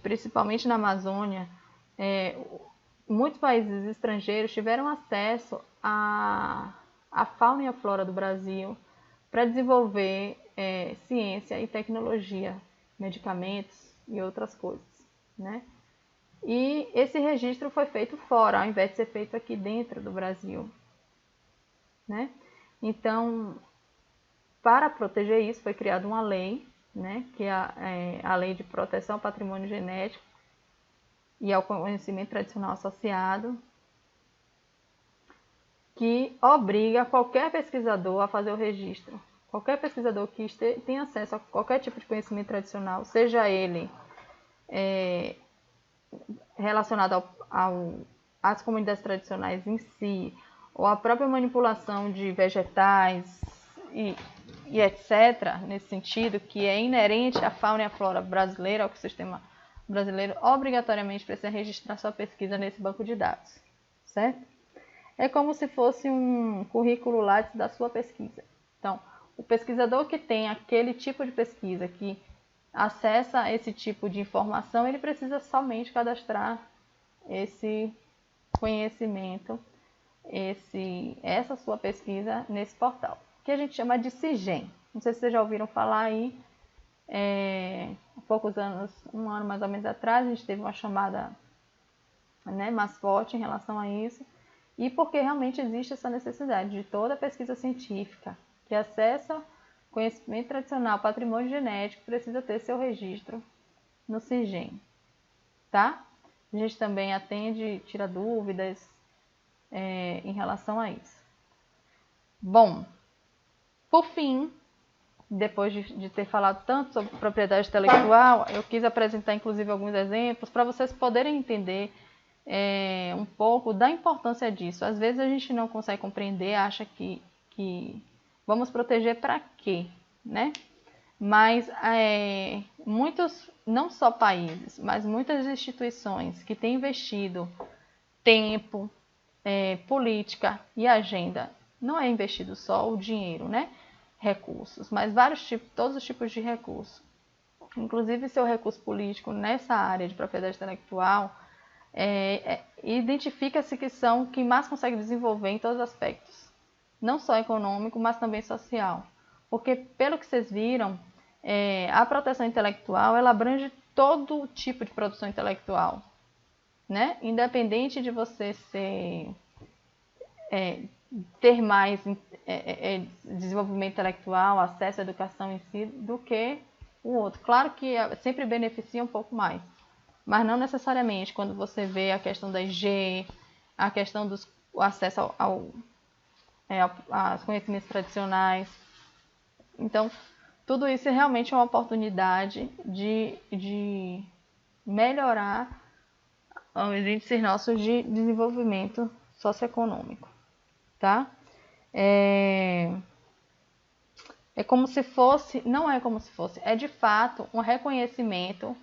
principalmente na Amazônia, muitos países estrangeiros tiveram acesso à fauna e à flora do Brasil para desenvolver ciência e tecnologia, medicamentos e outras coisas, né? E esse registro foi feito fora, ao invés de ser feito aqui dentro do Brasil, né? Então, para proteger isso, foi criada uma lei, né? Que é a Lei de Proteção ao Patrimônio Genético e ao Conhecimento Tradicional Associado, que obriga qualquer pesquisador a fazer o registro. Qualquer pesquisador que tenha acesso a qualquer tipo de conhecimento tradicional, seja ele relacionado às comunidades tradicionais em si, ou à própria manipulação de vegetais e etc., nesse sentido, que é inerente à fauna e à flora brasileira, ao ecossistema brasileiro, obrigatoriamente precisa registrar sua pesquisa nesse banco de dados, certo? É como se fosse um currículo Lattes da sua pesquisa. Então, o pesquisador que tem aquele tipo de pesquisa, que acessa esse tipo de informação, ele precisa somente cadastrar esse conhecimento, essa sua pesquisa nesse portal, que a gente chama de CIGEM. Não sei se vocês já ouviram falar aí, há poucos anos, um ano mais ou menos atrás, a gente teve uma chamada, né, mais forte em relação a isso, e porque realmente existe essa necessidade de toda pesquisa científica que acessa conhecimento tradicional, patrimônio genético, precisa ter seu registro no CIGEM, tá? A gente também atende, tira dúvidas em relação a isso. Bom, por fim, depois de ter falado tanto sobre propriedade intelectual, eu quis apresentar inclusive alguns exemplos para vocês poderem entender um pouco da importância disso. Às vezes a gente não consegue compreender, acha que vamos proteger para quê, né? Mas muitos, não só países, mas muitas instituições que têm investido tempo, política e agenda, não é investido só o dinheiro, né? Recursos, mas todos os tipos de recursos. Inclusive seu recurso político nessa área de propriedade intelectual, identifica-se que são quem mais consegue desenvolver em todos os aspectos, não só econômico, mas também social. Porque, pelo que vocês viram, a proteção intelectual ela abrange todo tipo de produção intelectual, né? Independente de você ter mais desenvolvimento intelectual, acesso à educação em si, do que o outro. Claro que sempre beneficia um pouco mais, mas não necessariamente. Quando você vê a questão da IG, a questão do acesso aos conhecimentos tradicionais. Então, tudo isso é realmente uma oportunidade de melhorar os índices nossos de desenvolvimento socioeconômico, tá? É como se fosse, não é como se fosse, é de fato um reconhecimento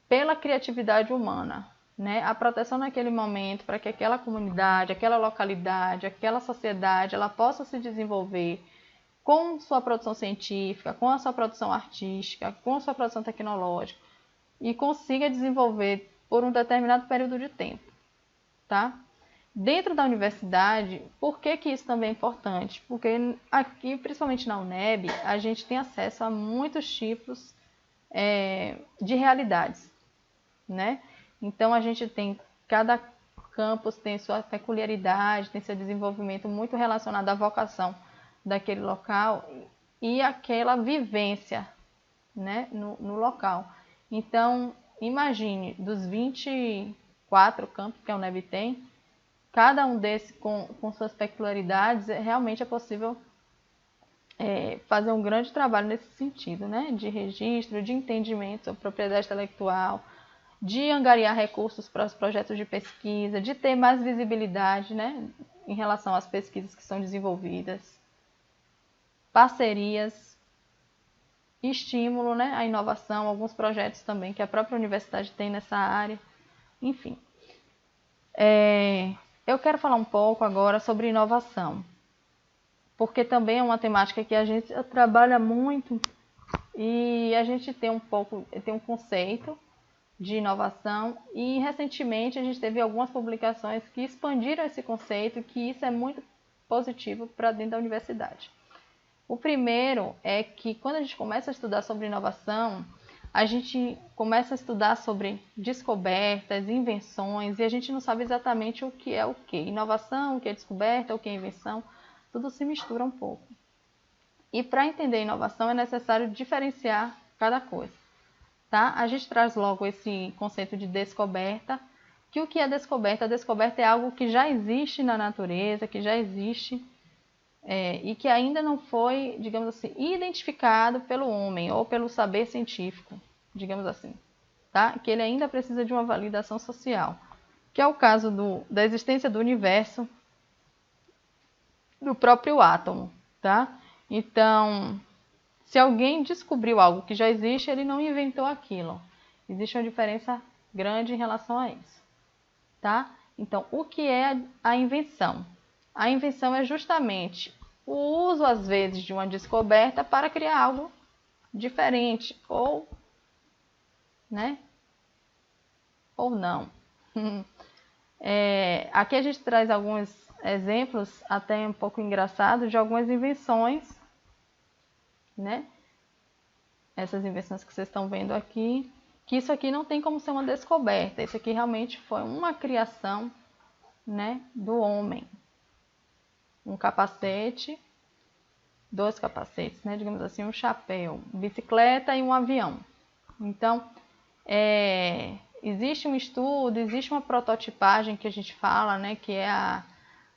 pela criatividade humana, né? A proteção naquele momento para que aquela comunidade, aquela localidade, aquela sociedade, ela possa se desenvolver com sua produção científica, com a sua produção artística, com a sua produção tecnológica e consiga desenvolver por um determinado período de tempo, tá? Dentro da universidade, por que isso também é importante? Porque aqui, principalmente na UNEB, a gente tem acesso a muitos tipos de realidades, né? Então a gente tem, cada campus tem sua peculiaridade, tem seu desenvolvimento muito relacionado à vocação daquele local e aquela vivência, né, no local. Então, imagine, dos 24 campos que a UNEB tem, cada um desses com suas peculiaridades, realmente é possível fazer um grande trabalho nesse sentido, né, de registro, de entendimento sobre propriedade intelectual, de angariar recursos para os projetos de pesquisa, de ter mais visibilidade, né, em relação às pesquisas que são desenvolvidas, parcerias, estímulo, né, à inovação, alguns projetos também que a própria universidade tem nessa área, enfim. Eu quero falar um pouco agora sobre inovação, porque também é uma temática que a gente trabalha muito e a gente tem um conceito de inovação e recentemente a gente teve algumas publicações que expandiram esse conceito, que isso é muito positivo para dentro da universidade. O primeiro é que quando a gente começa a estudar sobre inovação, a gente começa a estudar sobre descobertas, invenções, e a gente não sabe exatamente o que é o que. Inovação, o que é descoberta, o que é invenção, tudo se mistura um pouco. E para entender inovação é necessário diferenciar cada coisa. Tá? A gente traz logo esse conceito de descoberta, que o que é descoberta? A descoberta é algo que já existe na natureza, que já existe e que ainda não foi, digamos assim, identificado pelo homem ou pelo saber científico, digamos assim, tá? Que ele ainda precisa de uma validação social, que é o caso da existência do universo, do próprio átomo, tá? Então, se alguém descobriu algo que já existe, ele não inventou aquilo. Existe uma diferença grande em relação a isso, tá? Então, o que é a invenção? A invenção é justamente o uso, às vezes, de uma descoberta para criar algo diferente, ou, né? Ou não. Aqui a gente traz alguns exemplos, até um pouco engraçados, de algumas invenções, né? Essas invenções que vocês estão vendo aqui, que isso aqui não tem como ser uma descoberta, isso aqui realmente foi uma criação, né, do homem. Um capacete, dois capacetes, né, digamos assim, um chapéu, bicicleta e um avião. Então, existe um estudo, existe uma prototipagem que a gente fala, né, que é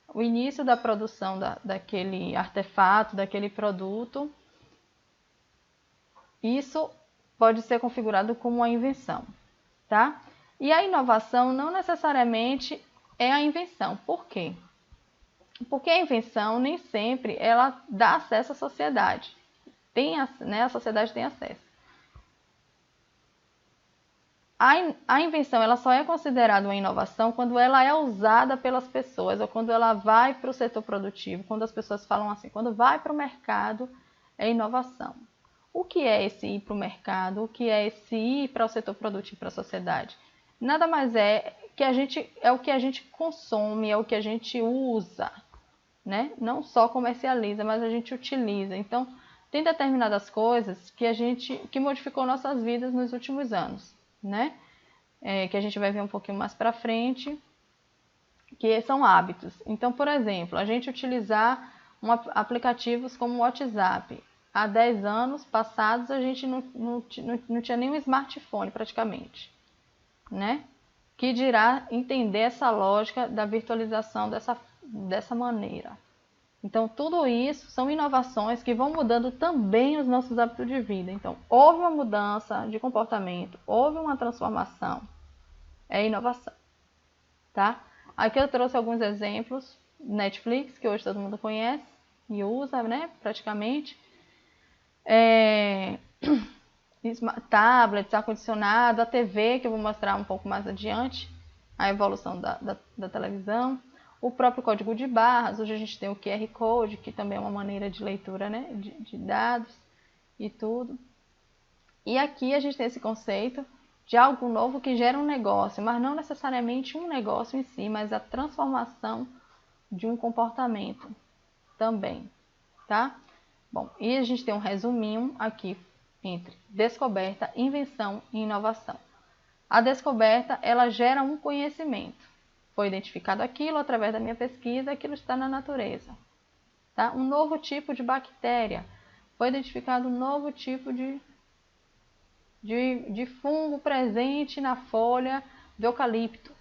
o início da produção daquele artefato, daquele produto. Isso pode ser configurado como uma invenção, tá? E a inovação não necessariamente é a invenção. Por quê? Porque a invenção nem sempre ela dá acesso à sociedade. A sociedade tem acesso. A invenção ela só é considerada uma inovação quando ela é usada pelas pessoas, ou quando ela vai para o setor produtivo, quando as pessoas falam assim, quando vai para o mercado, é inovação. O que é esse ir para o mercado? O que é esse ir para o setor produtivo, para a sociedade? Nada mais é o que a gente consome, é o que a gente usa, né? Não só comercializa, mas a gente utiliza. Então, tem determinadas coisas que modificou nossas vidas nos últimos anos, né? Que a gente vai ver um pouquinho mais para frente, que são hábitos. Então, por exemplo, a gente utilizar aplicativos como o WhatsApp. Há 10 anos passados a gente não tinha nenhum smartphone praticamente, né? Que dirá entender essa lógica da virtualização dessa maneira. Então, tudo isso são inovações que vão mudando também os nossos hábitos de vida. Então, houve uma mudança de comportamento, houve uma transformação. É inovação, tá? Aqui eu trouxe alguns exemplos. Netflix, que hoje todo mundo conhece e usa, né, praticamente. Tablets, ar-condicionado, a TV, que eu vou mostrar um pouco mais adiante, a evolução da televisão, o próprio código de barras. Hoje a gente tem o QR Code, que também é uma maneira de leitura, né, de dados e tudo. E aqui a gente tem esse conceito de algo novo que gera um negócio, mas não necessariamente um negócio em si, mas a transformação de um comportamento também, tá? Bom, e a gente tem um resuminho aqui entre descoberta, invenção e inovação. A descoberta, ela gera um conhecimento. Foi identificado aquilo através da minha pesquisa, aquilo está na natureza. Tá? Um novo tipo de bactéria. Foi identificado um novo tipo de fungo presente na folha do eucalipto,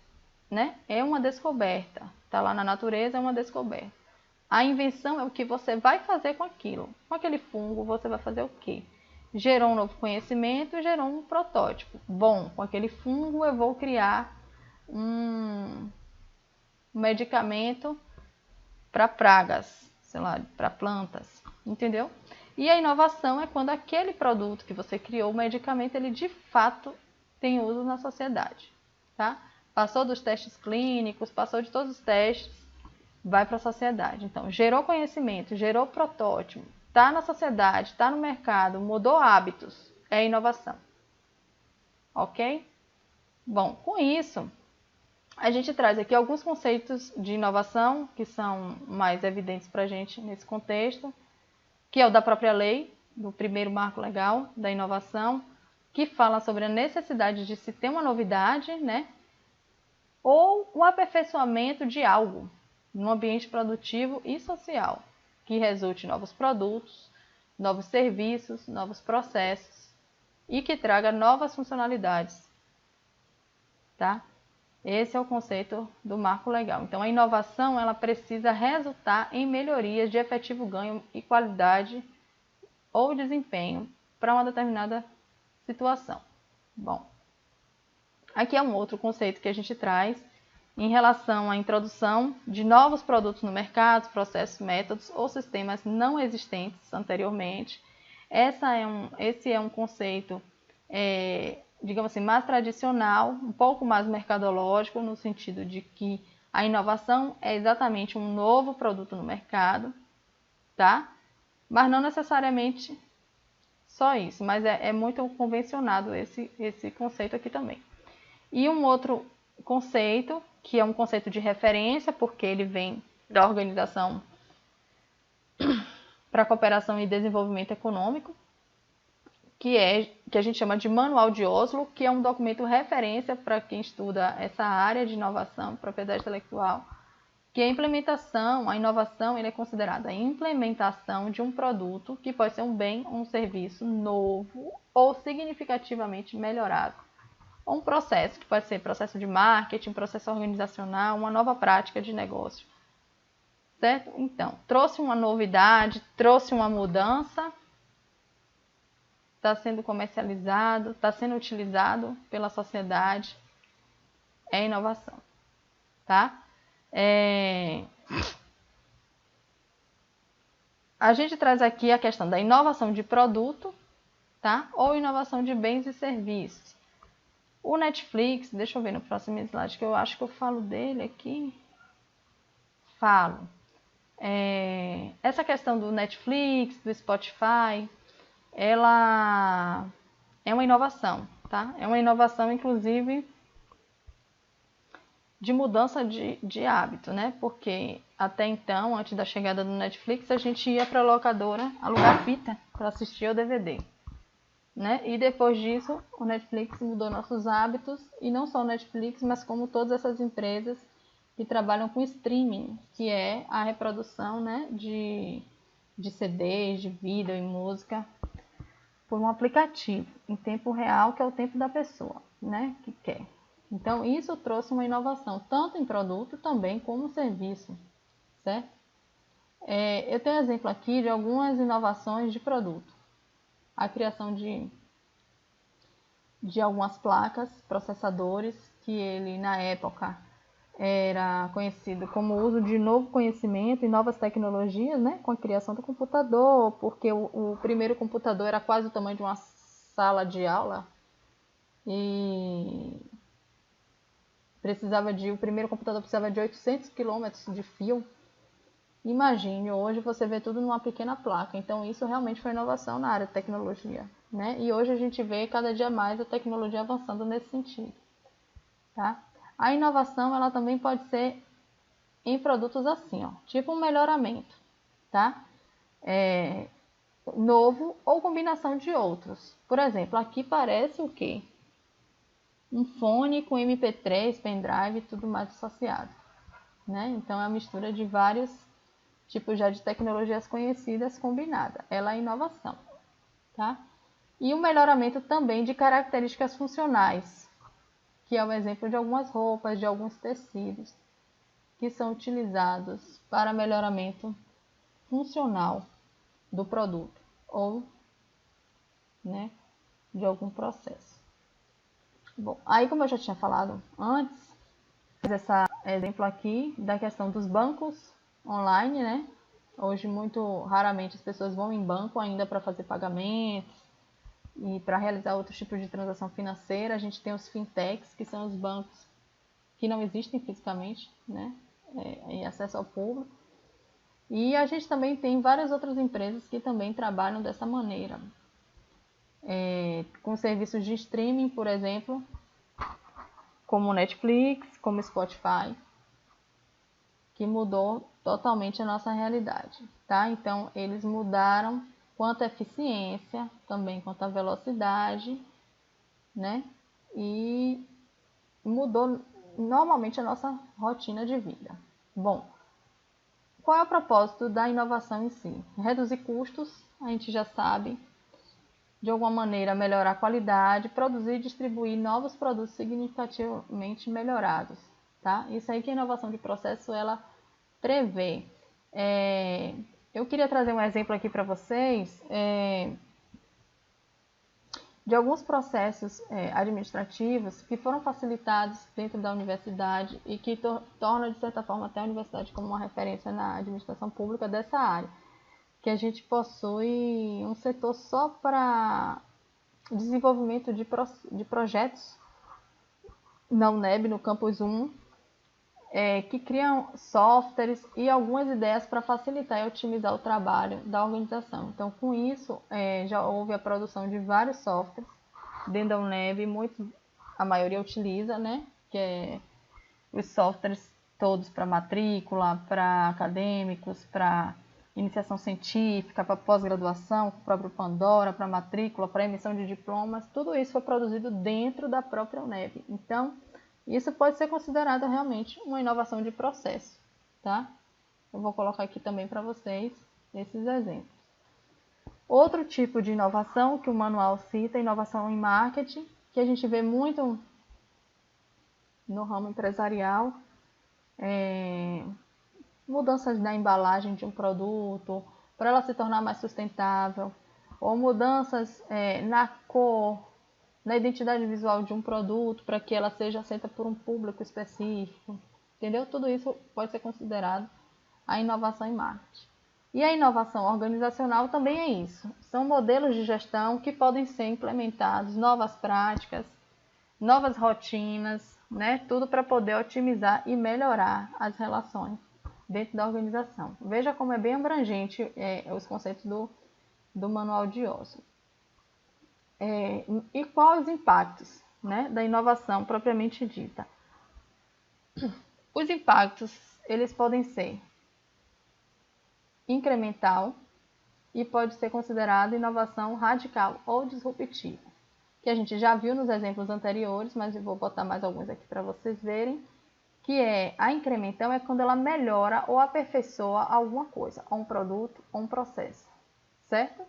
né? É uma descoberta. Está lá na natureza, é uma descoberta. A invenção é o que você vai fazer com aquilo. Com aquele fungo, você vai fazer o quê? Gerou um novo conhecimento, gerou um protótipo. Bom, com aquele fungo eu vou criar um medicamento para pragas, sei lá, para plantas, entendeu? E a inovação é quando aquele produto que você criou, o medicamento, ele de fato tem uso na sociedade, tá? Passou dos testes clínicos, passou de todos os testes vai para a sociedade. Então, gerou conhecimento, gerou protótipo, está na sociedade, está no mercado, mudou hábitos, é inovação. Ok? Bom, com isso, a gente traz aqui alguns conceitos de inovação que são mais evidentes para a gente nesse contexto, que é o da própria lei, do primeiro marco legal da inovação, que fala sobre a necessidade de se ter uma novidade, né? Ou o aperfeiçoamento de algo no ambiente produtivo e social, que resulte em novos produtos, novos serviços, novos processos e que traga novas funcionalidades, tá? Esse é o conceito do marco legal. Então, a inovação ela precisa resultar em melhorias de efetivo ganho e qualidade ou desempenho para uma determinada situação. Bom, aqui é um outro conceito que a gente traz em relação à introdução de novos produtos no mercado, processos, métodos ou sistemas não existentes anteriormente. Esse é um conceito, digamos assim, mais tradicional, um pouco mais mercadológico, no sentido de que a inovação é exatamente um novo produto no mercado, tá? Mas não necessariamente só isso, mas é muito convencionado esse conceito aqui também. E um outro conceito, que é um conceito de referência, porque ele vem da Organização para a Cooperação e Desenvolvimento Econômico, que a gente chama de Manual de Oslo, que é um documento referência para quem estuda essa área de inovação, propriedade intelectual, que a implementação, a inovação, ele é considerada a implementação de um produto que pode ser um bem ou um serviço novo ou significativamente melhorado. Ou um processo, que pode ser processo de marketing, processo organizacional, uma nova prática de negócio. Certo? Então, trouxe uma novidade, trouxe uma mudança, está sendo comercializado, está sendo utilizado pela sociedade, é inovação. Tá? A gente traz aqui a questão da inovação de produto, tá? Ou inovação de bens e serviços. O Netflix, deixa eu ver no próximo slide, que eu acho que eu falo dele aqui. Falo. Essa questão do Netflix, do Spotify, ela é uma inovação, tá? É uma inovação, inclusive, de mudança de hábito, né? Porque até então, antes da chegada do Netflix, a gente ia para a locadora alugar fita para assistir ao DVD. Né? E depois disso, o Netflix mudou nossos hábitos, e não só o Netflix, mas como todas essas empresas que trabalham com streaming, que é a reprodução, né, de CDs, de vídeo e música por um aplicativo em tempo real, que é o tempo da pessoa, né, que quer. Então, isso trouxe uma inovação, tanto em produto também como serviço, certo? Eu tenho exemplo aqui de algumas inovações de produto. A criação de algumas placas, processadores, que ele na época era conhecido como uso de novo conhecimento e novas tecnologias, né, com a criação do computador, porque o primeiro computador era quase o tamanho de uma sala de aula e o primeiro computador precisava de 800 quilômetros de fio. Imagine, hoje você vê tudo numa pequena placa. Então isso realmente foi inovação na área de tecnologia, né? E hoje a gente vê cada dia mais a tecnologia avançando nesse sentido, tá? A inovação, ela também pode ser em produtos assim, ó, tipo um melhoramento, tá? Novo ou combinação de outros. Por exemplo, aqui parece o quê? Um fone com MP3, pendrive e tudo mais associado, né? Então é a mistura de vários tipos já de tecnologias conhecidas combinada. Ela é inovação, tá? E o melhoramento também de características funcionais, que é o exemplo de algumas roupas, de alguns tecidos, que são utilizados para melhoramento funcional do produto ou, né, de algum processo. Bom, aí como eu já tinha falado antes, esse exemplo aqui da questão dos bancos online, né? Hoje muito raramente as pessoas vão em banco ainda para fazer pagamentos e para realizar outros tipos de transação financeira. A gente tem os fintechs, que são os bancos que não existem fisicamente, né? em acesso ao público. E a gente também tem várias outras empresas que também trabalham dessa maneira. Com serviços de streaming, por exemplo, como Netflix, como Spotify, que mudou totalmente a nossa realidade, tá? Então, eles mudaram quanto à eficiência, também quanto à velocidade, né? E mudou normalmente a nossa rotina de vida. Bom, qual é o propósito da inovação em si? Reduzir custos, a gente já sabe, de alguma maneira melhorar a qualidade, produzir e distribuir novos produtos significativamente melhorados, tá? Isso aí que a inovação de processo ela prevê. Eu queria trazer um exemplo aqui para vocês de alguns processos administrativos que foram facilitados dentro da universidade e que torna, de certa forma, até a universidade como uma referência na administração pública dessa área. Que a gente possui um setor só para desenvolvimento de projetos na UNEB, no Campus 1, que criam softwares e algumas ideias para facilitar e otimizar o trabalho da organização. Então, com isso, já houve a produção de vários softwares dentro da UNEB, a maioria utiliza, né? Que é os softwares todos para matrícula, para acadêmicos, para iniciação científica, para pós-graduação, o próprio Pandora, para matrícula, para emissão de diplomas, tudo isso foi produzido dentro da própria UNEB. Então, isso pode ser considerado realmente uma inovação de processo, tá? Eu vou colocar aqui também para vocês esses exemplos. Outro tipo de inovação que o manual cita, inovação em marketing, que a gente vê muito no ramo empresarial, mudanças na embalagem de um produto, para ela se tornar mais sustentável, ou mudanças na cor, na identidade visual de um produto, para que ela seja aceita por um público específico, entendeu? Tudo isso pode ser considerado a inovação em marketing. E a inovação organizacional também é isso. São modelos de gestão que podem ser implementados, novas práticas, novas rotinas, né? Tudo para poder otimizar e melhorar as relações dentro da organização. Veja como é bem abrangente os conceitos do Manual de Oslo. E quais os impactos, né, da inovação propriamente dita? Os impactos, eles podem ser incremental e pode ser considerado inovação radical ou disruptiva, que a gente já viu nos exemplos anteriores, mas eu vou botar mais alguns aqui para vocês verem, que a incremental é quando ela melhora ou aperfeiçoa alguma coisa, ou um produto, ou um processo, certo?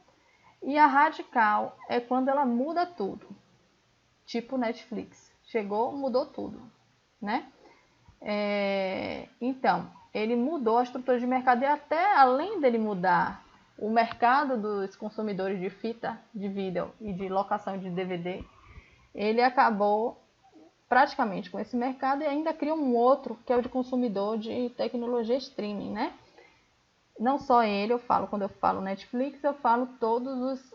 E a radical é quando ela muda tudo, tipo Netflix. Chegou, mudou tudo, né? Então, ele mudou a estrutura de mercado e até além dele mudar o mercado dos consumidores de fita de vídeo e de locação de DVD, ele acabou praticamente com esse mercado e ainda cria um outro, que é o de consumidor de tecnologia streaming, né? Não só ele, quando eu falo Netflix, eu falo todas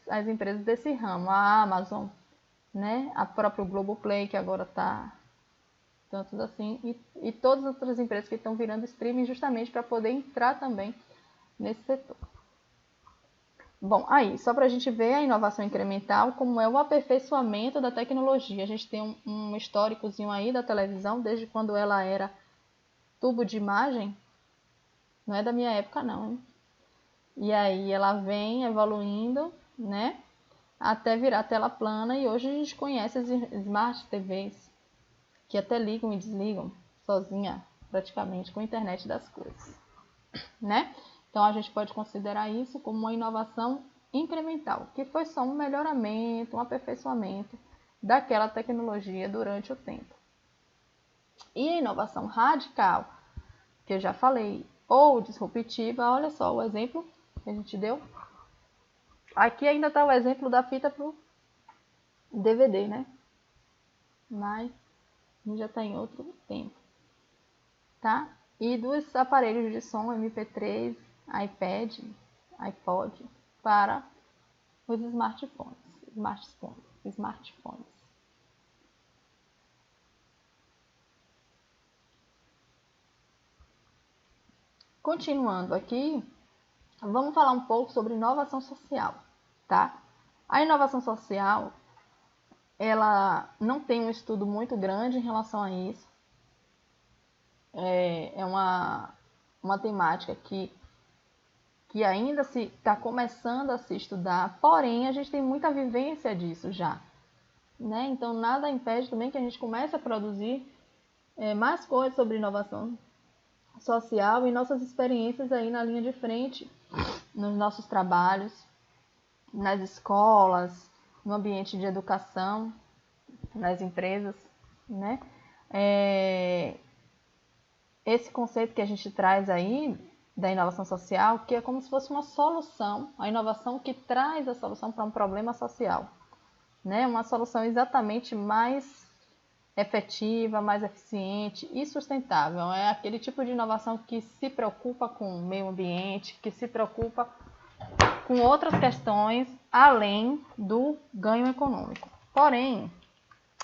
as empresas desse ramo, a Amazon, né? A própria Globoplay, que agora está tanto assim, e todas as outras empresas que estão virando streaming justamente para poder entrar também nesse setor. Bom, aí, só para a gente ver a inovação incremental, como é o aperfeiçoamento da tecnologia. A gente tem um históricozinho aí da televisão, desde quando ela era tubo de imagem, não é da minha época não, hein? E aí ela vem evoluindo, né, até virar tela plana e hoje a gente conhece as Smart TVs, que até ligam e desligam sozinha, praticamente, com a internet das coisas, né? Então a gente pode considerar isso como uma inovação incremental, que foi só um melhoramento, um aperfeiçoamento daquela tecnologia durante o tempo. E a inovação radical, que eu já falei, ou disruptiva, olha só o exemplo que a gente deu. Aqui ainda está o exemplo da fita para o DVD, né? Mas a gente já está em outro tempo, tá? E dos aparelhos de som MP3, iPad, iPod para os smartphones. Continuando aqui, vamos falar um pouco sobre inovação social, tá? A inovação social, ela não tem um estudo muito grande em relação a isso. É uma temática que ainda se está começando a se estudar, porém a gente tem muita vivência disso já, né? Então nada impede também que a gente comece a produzir mais coisas sobre inovação social e nossas experiências aí na linha de frente, nos nossos trabalhos, nas escolas, no ambiente de educação, nas empresas, né? Esse conceito que a gente traz aí da inovação social, que é como se fosse uma solução, a inovação que traz a solução para um problema social, né? Uma solução exatamente mais efetiva, mais eficiente e sustentável. É aquele tipo de inovação que se preocupa com o meio ambiente, que se preocupa com outras questões além do ganho econômico. Porém,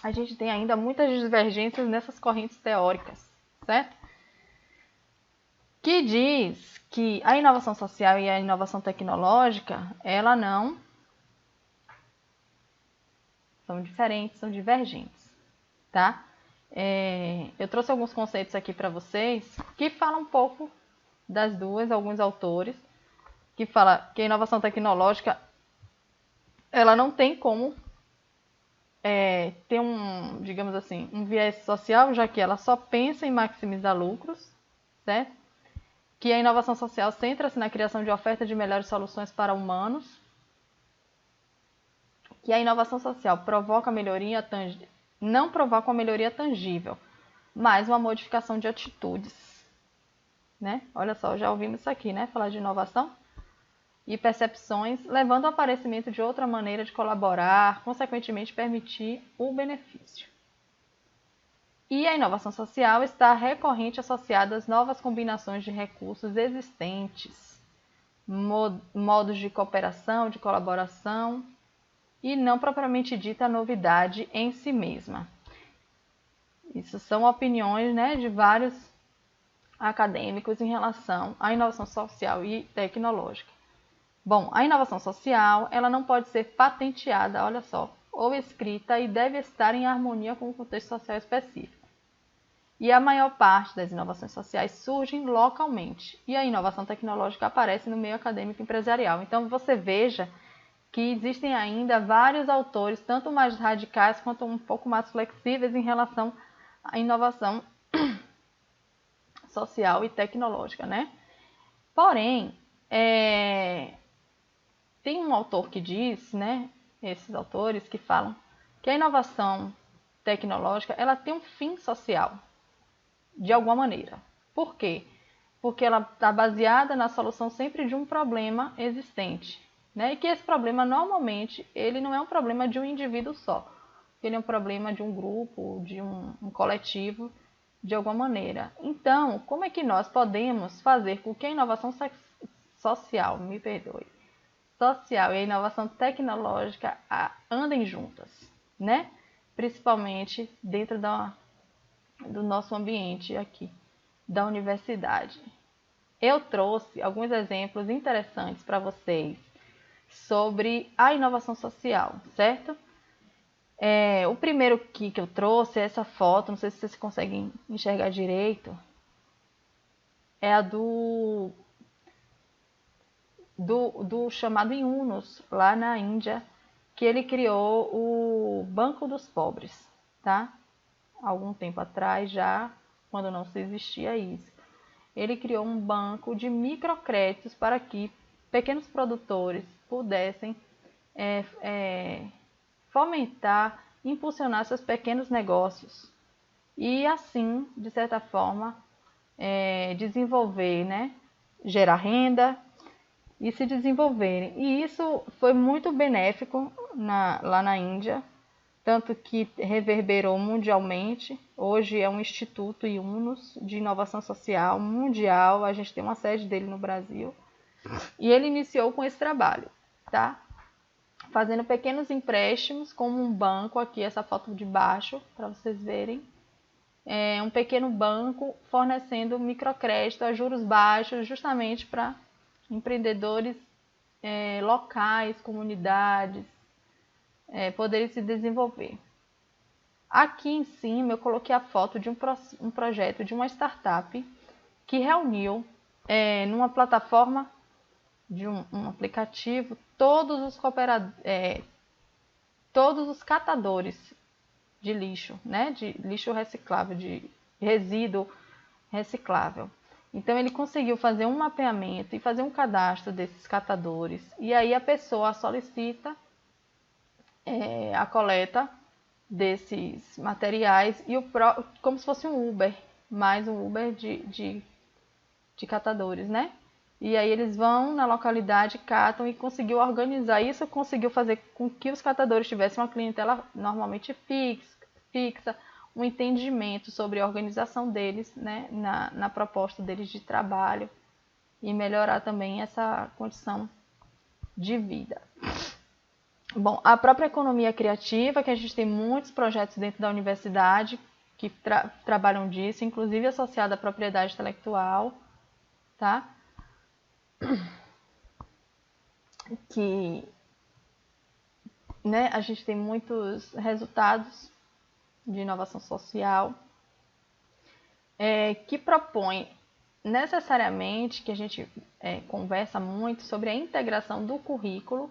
a gente tem ainda muitas divergências nessas correntes teóricas, certo? Que diz que a inovação social e a inovação tecnológica, ela não são diferentes, são divergentes, tá? Eu trouxe alguns conceitos aqui para vocês que falam um pouco das duas, alguns autores, que falam que a inovação tecnológica, ela não tem como ter digamos assim, um viés social, já que ela só pensa em maximizar lucros, certo? Que a inovação social centra-se na criação de ofertas de melhores soluções para humanos, que a inovação social não provoca uma melhoria tangível, mas uma modificação de atitudes, né? Olha só, já ouvimos isso aqui, né? Falar de inovação e percepções, levando ao aparecimento de outra maneira de colaborar, consequentemente permitir o benefício. E a inovação social está recorrente associada às novas combinações de recursos existentes, modos de cooperação, de colaboração, e não propriamente dita a novidade em si mesma. Isso são opiniões, né, de vários acadêmicos em relação à inovação social e tecnológica. Bom, a inovação social, ela não pode ser patenteada, olha só, ou escrita e deve estar em harmonia com o contexto social específico. E a maior parte das inovações sociais surgem localmente, e a inovação tecnológica aparece no meio acadêmico e empresarial. Então você veja que existem ainda vários autores, tanto mais radicais quanto um pouco mais flexíveis em relação à inovação social e tecnológica, né? Porém, tem um autor que diz, né, esses autores que falam que a inovação tecnológica, ela tem um fim social, de alguma maneira. Por quê? Porque ela está baseada na solução sempre de um problema existente, né? E que esse problema, normalmente, ele não é um problema de um indivíduo só. Ele é um problema de um grupo, de um coletivo, de alguma maneira. Então, como é que nós podemos fazer com que a inovação social, social e a inovação tecnológica andem juntas, né? Principalmente dentro do nosso ambiente aqui, da universidade. Eu trouxe alguns exemplos interessantes para vocês sobre a inovação social, certo? O primeiro que eu trouxe é essa foto, não sei se vocês conseguem enxergar direito, é a do chamado Yunus, lá na Índia, que ele criou o Banco dos Pobres, tá? Algum tempo atrás já, quando não se existia isso. Ele criou um banco de microcréditos para que pequenos produtores pudessem fomentar, impulsionar seus pequenos negócios e assim, de certa forma, desenvolver, né? Gerar renda e se desenvolverem. E isso foi muito benéfico lá na Índia, tanto que reverberou mundialmente. Hoje é um instituto Yunus de inovação social mundial, a gente tem uma sede dele no Brasil. E ele iniciou com esse trabalho, tá? Fazendo pequenos empréstimos, como um banco, aqui essa foto de baixo, para vocês verem. um pequeno banco fornecendo microcrédito a juros baixos, justamente para empreendedores locais, comunidades, poderem se desenvolver. Aqui em cima eu coloquei a foto de um projeto de uma startup que reuniu numa plataforma de um aplicativo todos os catadores de lixo, né? De lixo reciclável, de resíduo reciclável. Então ele conseguiu fazer um mapeamento e fazer um cadastro desses catadores. E aí a pessoa solicita a coleta desses materiais e como se fosse um Uber, mais um Uber de catadores, né? E aí eles vão na localidade, catam e conseguiu organizar isso, conseguiu fazer com que os catadores tivessem uma clientela normalmente fixa, um entendimento sobre a organização deles, né, na proposta deles de trabalho e melhorar também essa condição de vida. Bom, a própria economia criativa, que a gente tem muitos projetos dentro da universidade que trabalham disso, inclusive associado à propriedade intelectual, tá? Que, né, a gente tem muitos resultados de inovação social que propõe necessariamente que a gente conversa muito sobre a integração do currículo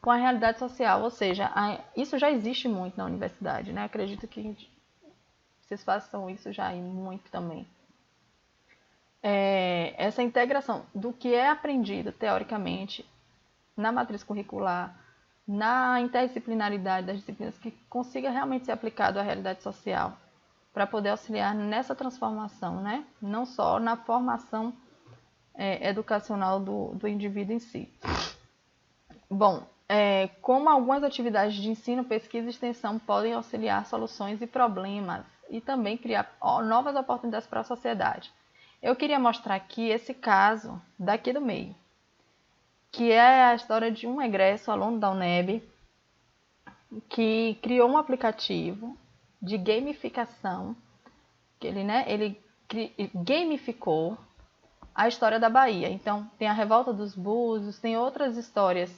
com a realidade social, ou seja, isso já existe muito na universidade, né? Acredito que vocês façam isso já muito também. Essa integração do que é aprendido teoricamente na matriz curricular, na interdisciplinaridade das disciplinas, que consiga realmente ser aplicado à realidade social, para poder auxiliar nessa transformação, né? Não só na formação educacional do indivíduo em si. Bom, como algumas atividades de ensino, pesquisa e extensão podem auxiliar soluções e problemas e também criar novas oportunidades para a sociedade. Eu queria mostrar aqui esse caso daqui do meio, que é a história de um egresso aluno da UNEB que criou um aplicativo de gamificação, que ele gamificou a história da Bahia. Então, tem a Revolta dos Búzios, tem outras histórias,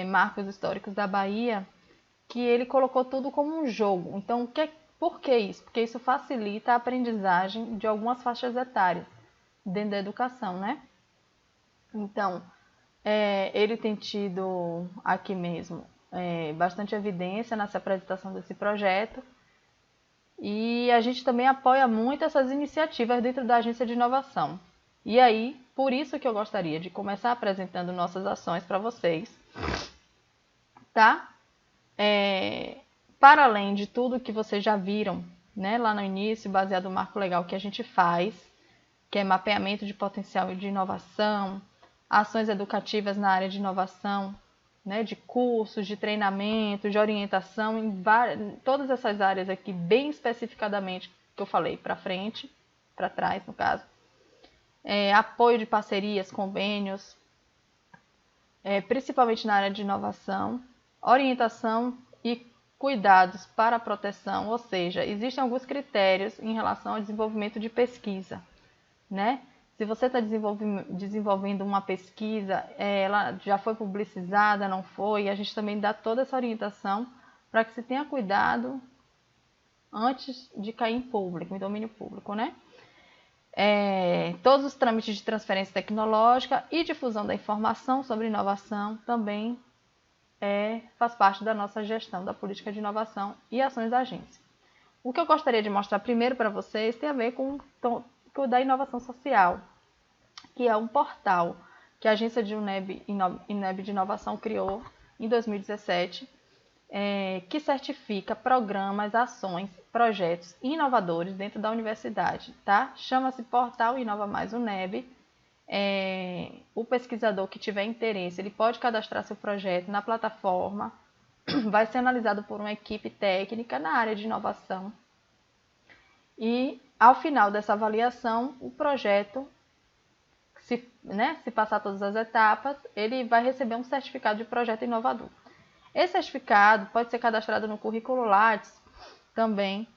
marcos históricos da Bahia, que ele colocou tudo como um jogo. Então, por que isso? Porque isso facilita a aprendizagem de algumas faixas etárias dentro da educação, né? Então, ele tem tido aqui mesmo bastante evidência nessa apresentação desse projeto. E a gente também apoia muito essas iniciativas dentro da Agência de Inovação. E aí, por isso que eu gostaria de começar apresentando nossas ações para vocês, tá? Para além de tudo que vocês já viram, né, lá no início, baseado no marco legal que a gente faz, que é mapeamento de potencial e de inovação, ações educativas na área de inovação, né, de cursos, de treinamento, de orientação, em todas essas áreas aqui, bem especificadamente, que eu falei para frente, para trás no caso. Apoio de parcerias, convênios, principalmente na área de inovação, orientação e cuidados para a proteção, ou seja, existem alguns critérios em relação ao desenvolvimento de pesquisa, né? Se você está desenvolvendo uma pesquisa, ela já foi publicizada, não foi, a gente também dá toda essa orientação para que se tenha cuidado antes de cair em público, em domínio público, né? Todos os trâmites de transferência tecnológica e difusão da informação sobre inovação também faz parte da nossa gestão da política de inovação e ações da agência. O que eu gostaria de mostrar primeiro para vocês tem a ver com o da inovação social, que é um portal que a agência de UNEB de Inovação criou em 2017, que certifica programas, ações, projetos inovadores dentro da universidade, tá? Chama-se Portal Inova Mais UNEB. O pesquisador que tiver interesse, ele pode cadastrar seu projeto na plataforma, vai ser analisado por uma equipe técnica na área de inovação e, ao final dessa avaliação, o projeto, se passar todas as etapas, ele vai receber um certificado de projeto inovador. Esse certificado pode ser cadastrado no currículo Lattes também,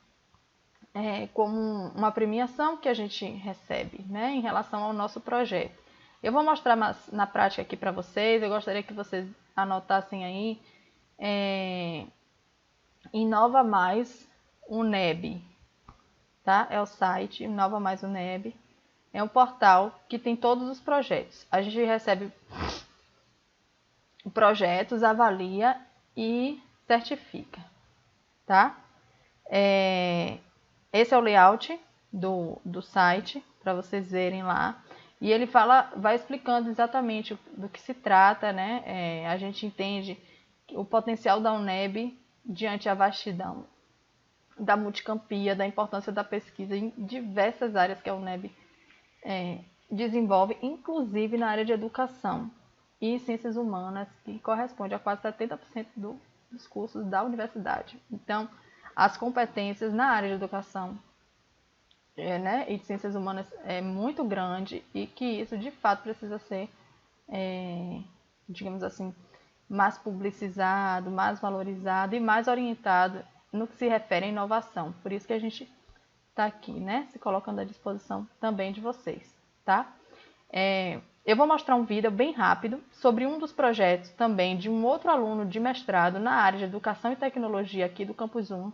como uma premiação que a gente recebe, né, em relação ao nosso projeto. Eu vou mostrar na prática aqui para vocês, eu gostaria que vocês anotassem aí, Inova Mais UNEB, tá? É o site Inova Mais UNEB, é um portal que tem todos os projetos. A gente recebe projetos, avalia e certifica, tá? Esse é o layout do site, para vocês verem lá. E ele vai explicando exatamente do que se trata, né? A gente entende o potencial da UNEB diante a vastidão da multicampia, da importância da pesquisa em diversas áreas que a UNEB desenvolve, inclusive na área de educação e ciências humanas, que corresponde a quase 70% dos cursos da universidade. Então, as competências na área de educação e de ciências humanas é muito grande e que isso de fato precisa ser, digamos assim, mais publicizado, mais valorizado e mais orientado no que se refere à inovação. Por isso que a gente está aqui, né, se colocando à disposição também de vocês, tá? Eu vou mostrar um vídeo bem rápido sobre um dos projetos também de um outro aluno de mestrado na área de educação e tecnologia aqui do Campus 1,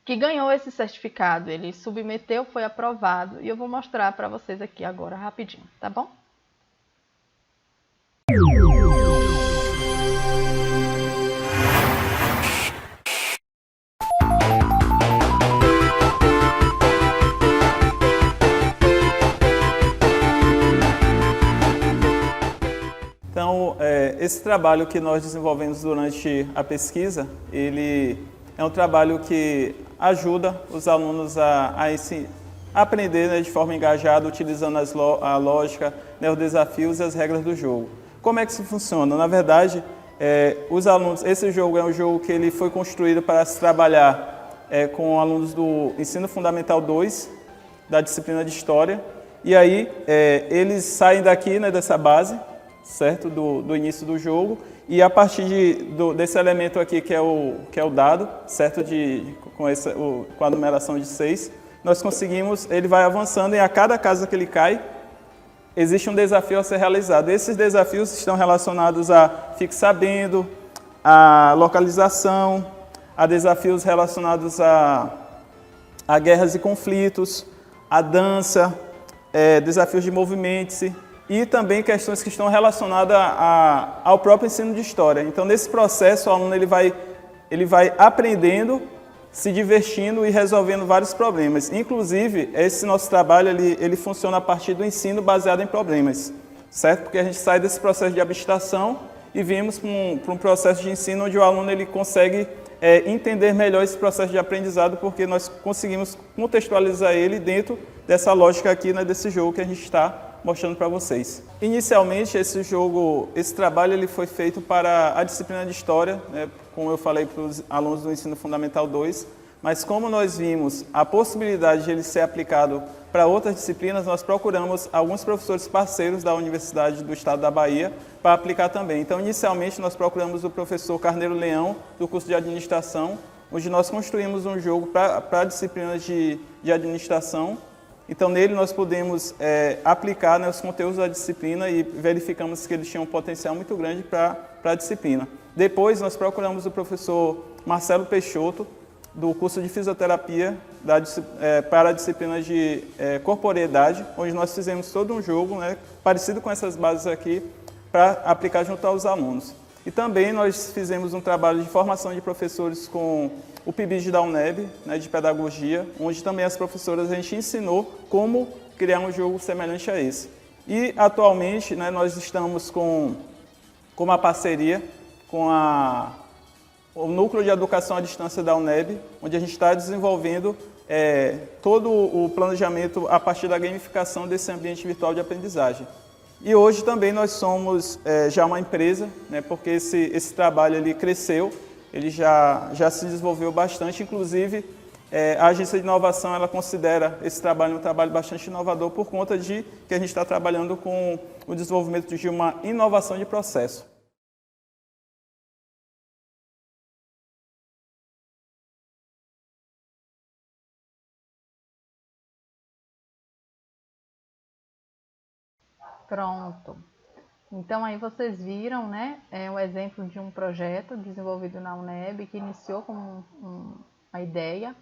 que ganhou esse certificado. Ele submeteu, foi aprovado, e eu vou mostrar para vocês aqui agora rapidinho, tá bom? Então, esse trabalho que nós desenvolvemos durante a pesquisa, ele é um trabalho que ajuda os alunos a aprender, né, de forma engajada, utilizando a lógica, né, os desafios e as regras do jogo. Como é que isso funciona? Na verdade, os alunos, esse jogo é um jogo que ele foi construído para se trabalhar com alunos do Ensino Fundamental 2, da disciplina de História, e aí eles saem daqui, né, dessa base, certo? Do início do jogo, e a partir desse elemento aqui que é o dado, certo? Com a numeração de 6, nós conseguimos, ele vai avançando e a cada casa que ele cai, existe um desafio a ser realizado. Esses desafios estão relacionados a fique sabendo, a localização, a desafios relacionados a guerras e conflitos, a dança, desafios de movimento-se, e também questões que estão relacionadas ao próprio ensino de história. Então, nesse processo, o aluno ele vai aprendendo, se divertindo e resolvendo vários problemas. Inclusive, esse nosso trabalho ele funciona a partir do ensino baseado em problemas, certo? Porque a gente sai desse processo de abstração e vimos para um processo de ensino onde o aluno ele consegue entender melhor esse processo de aprendizado, porque nós conseguimos contextualizar ele dentro dessa lógica aqui, né, desse jogo que a gente está mostrando para vocês. Inicialmente, esse trabalho ele foi feito para a disciplina de História, né, como eu falei para os alunos do Ensino Fundamental 2, mas como nós vimos a possibilidade de ele ser aplicado para outras disciplinas, nós procuramos alguns professores parceiros da Universidade do Estado da Bahia para aplicar também. Então, inicialmente, nós procuramos o professor Carneiro Leão, do curso de Administração, onde nós construímos um jogo para disciplinas de administração. Então, nele nós podemos aplicar, né, os conteúdos da disciplina e verificamos que eles tinham um potencial muito grande para a disciplina. Depois, nós procuramos o professor Marcelo Peixoto, do curso de Fisioterapia para a disciplina de Corporeidade, onde nós fizemos todo um jogo, né, parecido com essas bases aqui, para aplicar junto aos alunos. E também nós fizemos um trabalho de formação de professores com o PIBID da UNEB, né, de pedagogia, onde também as professoras a gente ensinou como criar um jogo semelhante a esse. E atualmente, né, nós estamos com uma parceria com o Núcleo de Educação à Distância da UNEB, onde a gente está desenvolvendo todo o planejamento a partir da gamificação desse ambiente virtual de aprendizagem. E hoje também nós somos já uma empresa, né, porque esse trabalho ele cresceu, ele já se desenvolveu bastante, inclusive a agência de inovação ela considera esse trabalho um trabalho bastante inovador por conta de que a gente está trabalhando com o desenvolvimento de uma inovação de processo. Pronto. Então aí vocês viram, né, um exemplo de um projeto desenvolvido na UNEB que iniciou como uma ideia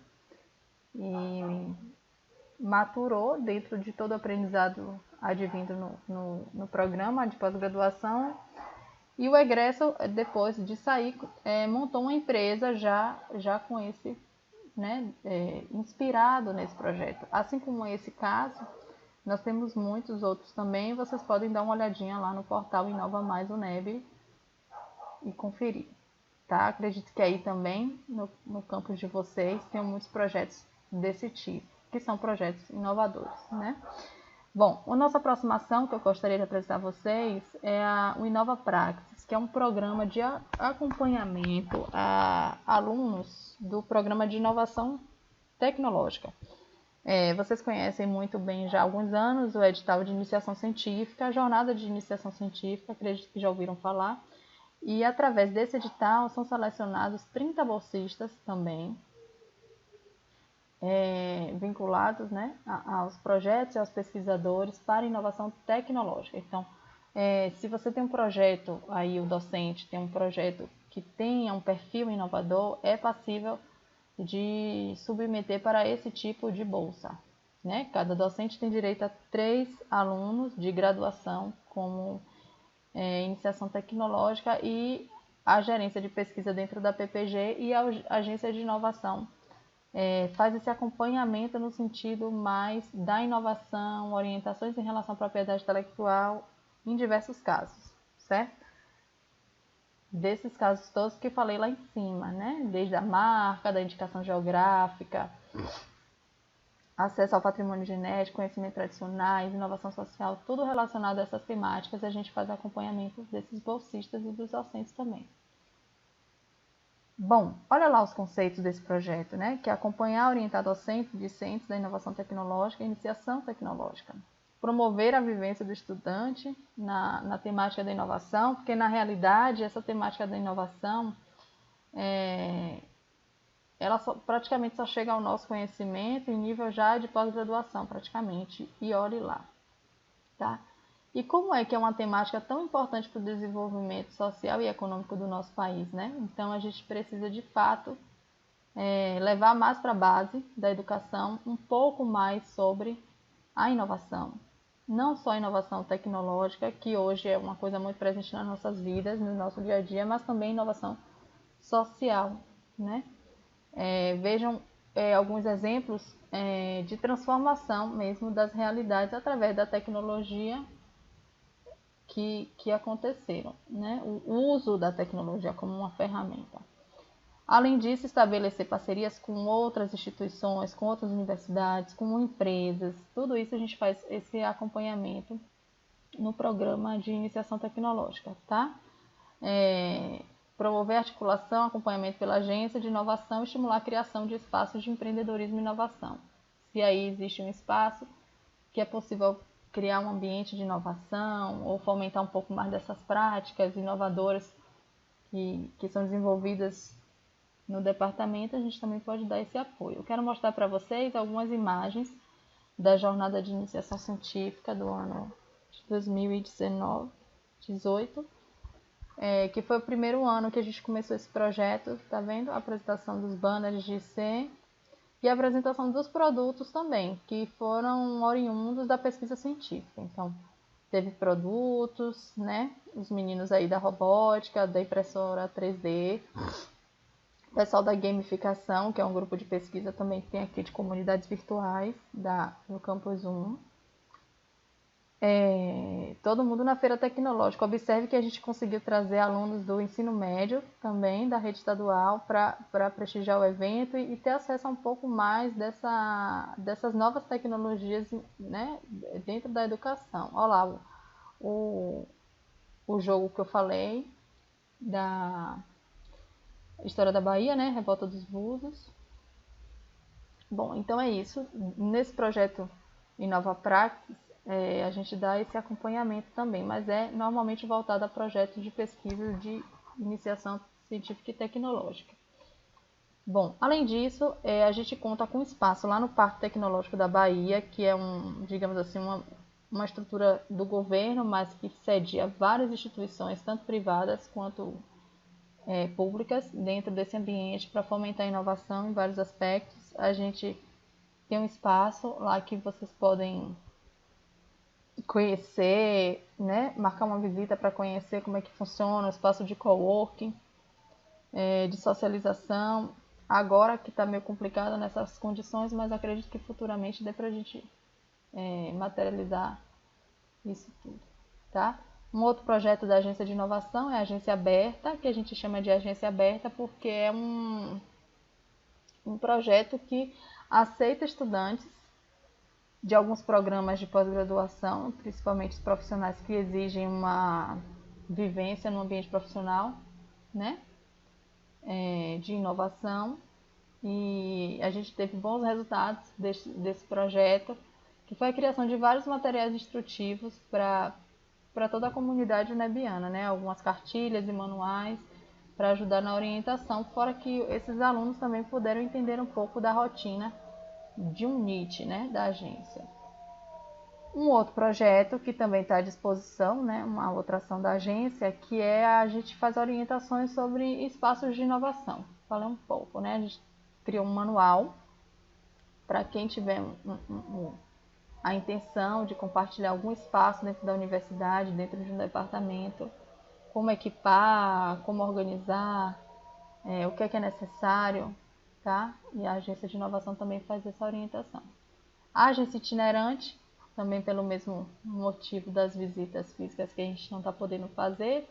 e maturou dentro de todo o aprendizado advindo no programa de pós-graduação, e o egresso, depois de sair, montou uma empresa já com esse, né, inspirado nesse projeto. Assim como esse caso, nós temos muitos outros também. Vocês podem dar uma olhadinha lá no portal Inova Mais UNEB e conferir, tá? Acredito que aí também, no campus de vocês, tem muitos projetos desse tipo, que são projetos inovadores, né? Bom, a nossa próxima ação que eu gostaria de apresentar a vocês é o Inova Praxis, que é um programa de acompanhamento a alunos do programa de inovação tecnológica. Vocês conhecem muito bem já há alguns anos o edital de iniciação científica, a jornada de iniciação científica, acredito que já ouviram falar. E através desse edital são selecionados 30 bolsistas também, vinculados, né, aos projetos e aos pesquisadores para inovação tecnológica. Então, se você tem um projeto, aí o docente tem um projeto que tenha um perfil inovador, é passível de submeter para esse tipo de bolsa, né? Cada docente tem direito a 3 alunos de graduação como iniciação tecnológica, e a gerência de pesquisa dentro da PPG e a agência de inovação faz esse acompanhamento no sentido mais da inovação, orientações em relação à propriedade intelectual em diversos casos, certo? Desses casos todos que falei lá em cima, né? Desde a marca, da indicação geográfica, acesso ao patrimônio genético, conhecimento tradicionais, inovação social, tudo relacionado a essas temáticas, a gente faz acompanhamento desses bolsistas e dos docentes também. Bom, olha lá os conceitos desse projeto, né? Que é acompanhar, orientar docentes, discentes da inovação tecnológica e iniciação tecnológica. Promover a vivência do estudante na temática da inovação, porque na realidade essa temática da inovação ela praticamente só chega ao nosso conhecimento em nível já de pós-graduação, praticamente, e olhe lá, tá? E como é que é uma temática tão importante para o desenvolvimento social e econômico do nosso país, né? Então a gente precisa de fato levar mais para a base da educação um pouco mais sobre a inovação. Não só a inovação tecnológica, que hoje é uma coisa muito presente nas nossas vidas, no nosso dia a dia, mas também inovação social, né? Vejam alguns exemplos de transformação mesmo das realidades através da tecnologia que aconteceram, né? O uso da tecnologia como uma ferramenta. Além disso, estabelecer parcerias com outras instituições, com outras universidades, com empresas, tudo isso a gente faz esse acompanhamento no programa de iniciação tecnológica, tá? Promover articulação, acompanhamento pela agência de inovação e estimular a criação de espaços de empreendedorismo e inovação. Se aí existe um espaço que é possível criar um ambiente de inovação ou fomentar um pouco mais dessas práticas inovadoras que são desenvolvidas no departamento, a gente também pode dar esse apoio. Eu quero mostrar para vocês algumas imagens da jornada de iniciação científica do ano de 2019, 2018, que foi o primeiro ano que a gente começou esse projeto, tá vendo? A apresentação dos banners de IC e a apresentação dos produtos também, que foram oriundos da pesquisa científica. Então, teve produtos, né? Os meninos aí da robótica, da impressora 3D, o pessoal da gamificação, que é um grupo de pesquisa também que tem aqui de comunidades virtuais do Campus 1. Todo mundo na feira tecnológica. Observe que a gente conseguiu trazer alunos do ensino médio também, da rede estadual, para prestigiar o evento e ter acesso a um pouco mais dessas novas tecnologias, né, dentro da educação. Olha lá o jogo que eu falei, da História da Bahia, né, Revolta dos Búzios. Bom, então é isso. Nesse projeto Inova Praxis, a gente dá esse acompanhamento também, mas é normalmente voltado a projetos de pesquisa de iniciação científica e tecnológica. Bom, além disso, a gente conta com um espaço lá no Parque Tecnológico da Bahia, que é digamos assim, uma estrutura do governo, mas que cedia várias instituições, tanto privadas quanto públicas, dentro desse ambiente para fomentar a inovação em vários aspectos. A gente tem um espaço lá que vocês podem conhecer, né? Marcar uma visita para conhecer como é que funciona o espaço de coworking, de socialização. Agora que está meio complicado nessas condições, mas acredito que futuramente dê para a gente materializar isso tudo, tá? Um outro projeto da agência de inovação é a agência aberta, que a gente chama de agência aberta porque é um projeto que aceita estudantes de alguns programas de pós-graduação, principalmente os profissionais que exigem uma vivência no ambiente profissional, né? De inovação. E a gente teve bons resultados desse projeto, que foi a criação de vários materiais instrutivos para toda a comunidade unebiana, né? Algumas cartilhas e manuais para ajudar na orientação, fora que esses alunos também puderam entender um pouco da rotina de um NIT, né? Da agência. Um outro projeto que também está à disposição, né? Uma outra ação da agência, que é a gente faz orientações sobre espaços de inovação. Falei um pouco, né? A gente criou um manual para quem tiver a intenção de compartilhar algum espaço dentro da universidade, dentro de um departamento, como equipar, como organizar, o que é necessário, tá? E a agência de inovação também faz essa orientação. A agência itinerante, também pelo mesmo motivo das visitas físicas que a gente não está podendo fazer,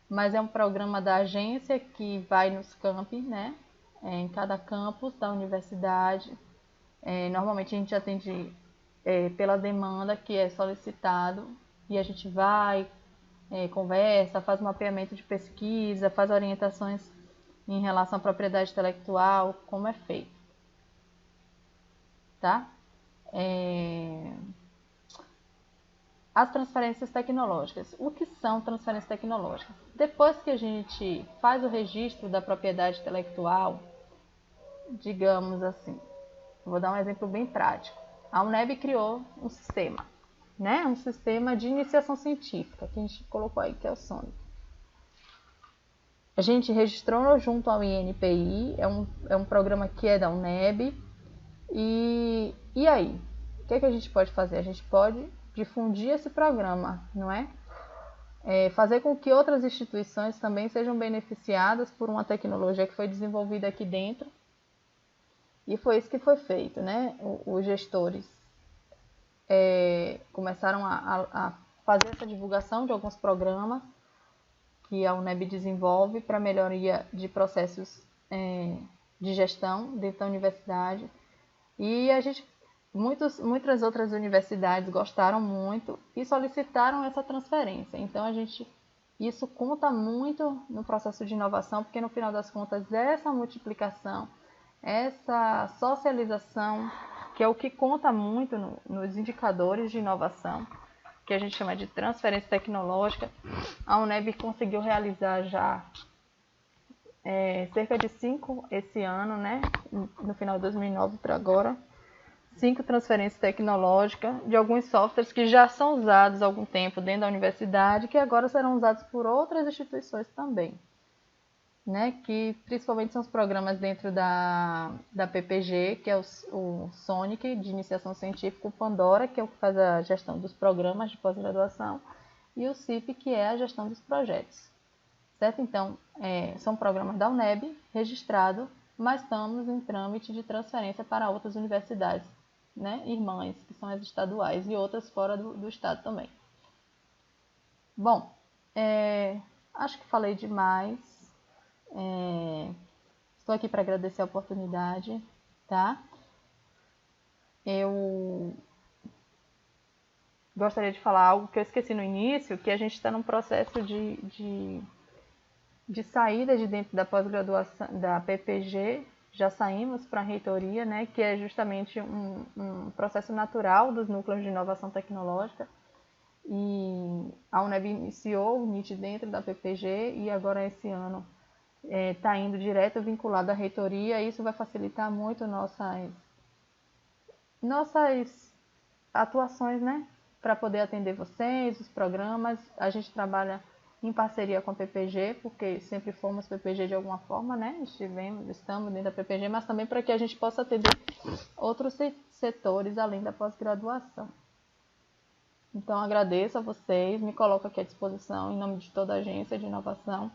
mas é um programa da agência que vai nos campi, né? Em cada campus da universidade. Normalmente a gente atende pela demanda que é solicitado e a gente vai, conversa, faz mapeamento de pesquisa, faz orientações em relação à propriedade intelectual, como é feito, tá? As transferências tecnológicas. O que são transferências tecnológicas? Depois que a gente faz o registro da propriedade intelectual, digamos assim, vou dar um exemplo bem prático. A UNEB criou um sistema, né? Um sistema de iniciação científica, que a gente colocou aí, que é o SONIC. A gente registrou junto ao INPI, é um programa que é da UNEB. E aí? O que a gente pode fazer? A gente pode difundir esse programa, não é? Fazer com que outras instituições também sejam beneficiadas por uma tecnologia que foi desenvolvida aqui dentro. E foi isso que foi feito, né? Os gestores começaram a fazer essa divulgação de alguns programas que a UNEB desenvolve para melhoria de processos de gestão dentro da universidade. E muitas outras universidades gostaram muito e solicitaram essa transferência. Então, isso conta muito no processo de inovação, porque no final das contas, essa multiplicação, essa socialização, que é o que conta muito nos indicadores de inovação, que a gente chama de transferência tecnológica. A UNEB conseguiu realizar já cerca de 5 esse ano, né? No final de 2009 para agora. 5 transferências tecnológicas de alguns softwares que já são usados há algum tempo dentro da universidade, que agora serão usados por outras instituições também, né? Que principalmente são os programas dentro da PPG, que é o SONIC, de iniciação científica, o Pandora, que é o que faz a gestão dos programas de pós-graduação, e o CIP, que é a gestão dos projetos. Certo? Então, são programas da UNEB registrados, mas estamos em trâmite de transferência para outras universidades, né? Irmãs, que são as estaduais, e outras fora do estado também. Bom, acho que falei demais. Estou aqui para agradecer a oportunidade, tá? Eu gostaria de falar algo que eu esqueci no início, que a gente está num processo de saída de dentro da pós-graduação da PPG. Já saímos para a reitoria, né, que é justamente um processo natural dos núcleos de inovação tecnológica. E a UNEB iniciou o NIT dentro da PPG e agora esse ano está indo direto vinculado à reitoria. Isso vai facilitar muito nossas atuações, né, para poder atender vocês, os programas. A gente trabalha em parceria com a PPG, porque sempre fomos PPG de alguma forma, né? Estamos dentro da PPG, mas também para que a gente possa atender outros setores além da pós-graduação. Então, agradeço a vocês, me coloco aqui à disposição em nome de toda a agência de inovação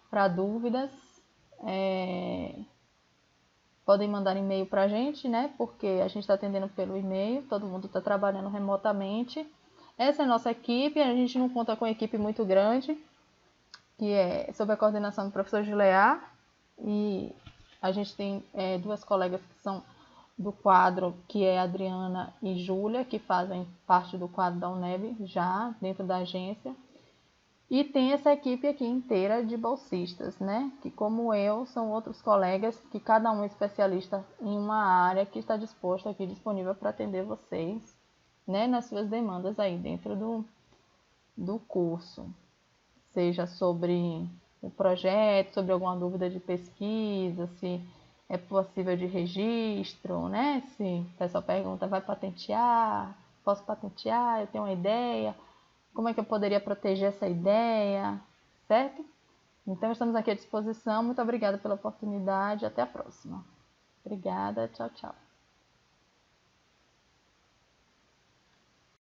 para dúvidas. Podem mandar e-mail para a gente, né? Porque a gente está atendendo pelo e-mail, todo mundo está trabalhando remotamente. Essa é a nossa equipe, a gente não conta com uma equipe muito grande, que é sob a coordenação do professor Gilear, e a gente tem 2 colegas que são do quadro, que é a Adriana e Júlia, que fazem parte do quadro da UNEB já dentro da agência. E tem essa equipe aqui inteira de bolsistas, né? Que, como eu, são outros colegas, que cada um é especialista em uma área, que está disposto aqui, disponível para atender vocês, né? Nas suas demandas aí dentro do curso. Seja sobre o projeto, sobre alguma dúvida de pesquisa, se é possível de registro, né? Se o pessoal pergunta, vai patentear? Posso patentear? Eu tenho uma ideia. Como é que eu poderia proteger essa ideia? Certo? Então, estamos aqui à disposição. Muito obrigada pela oportunidade. Até a próxima. Obrigada. Tchau, tchau.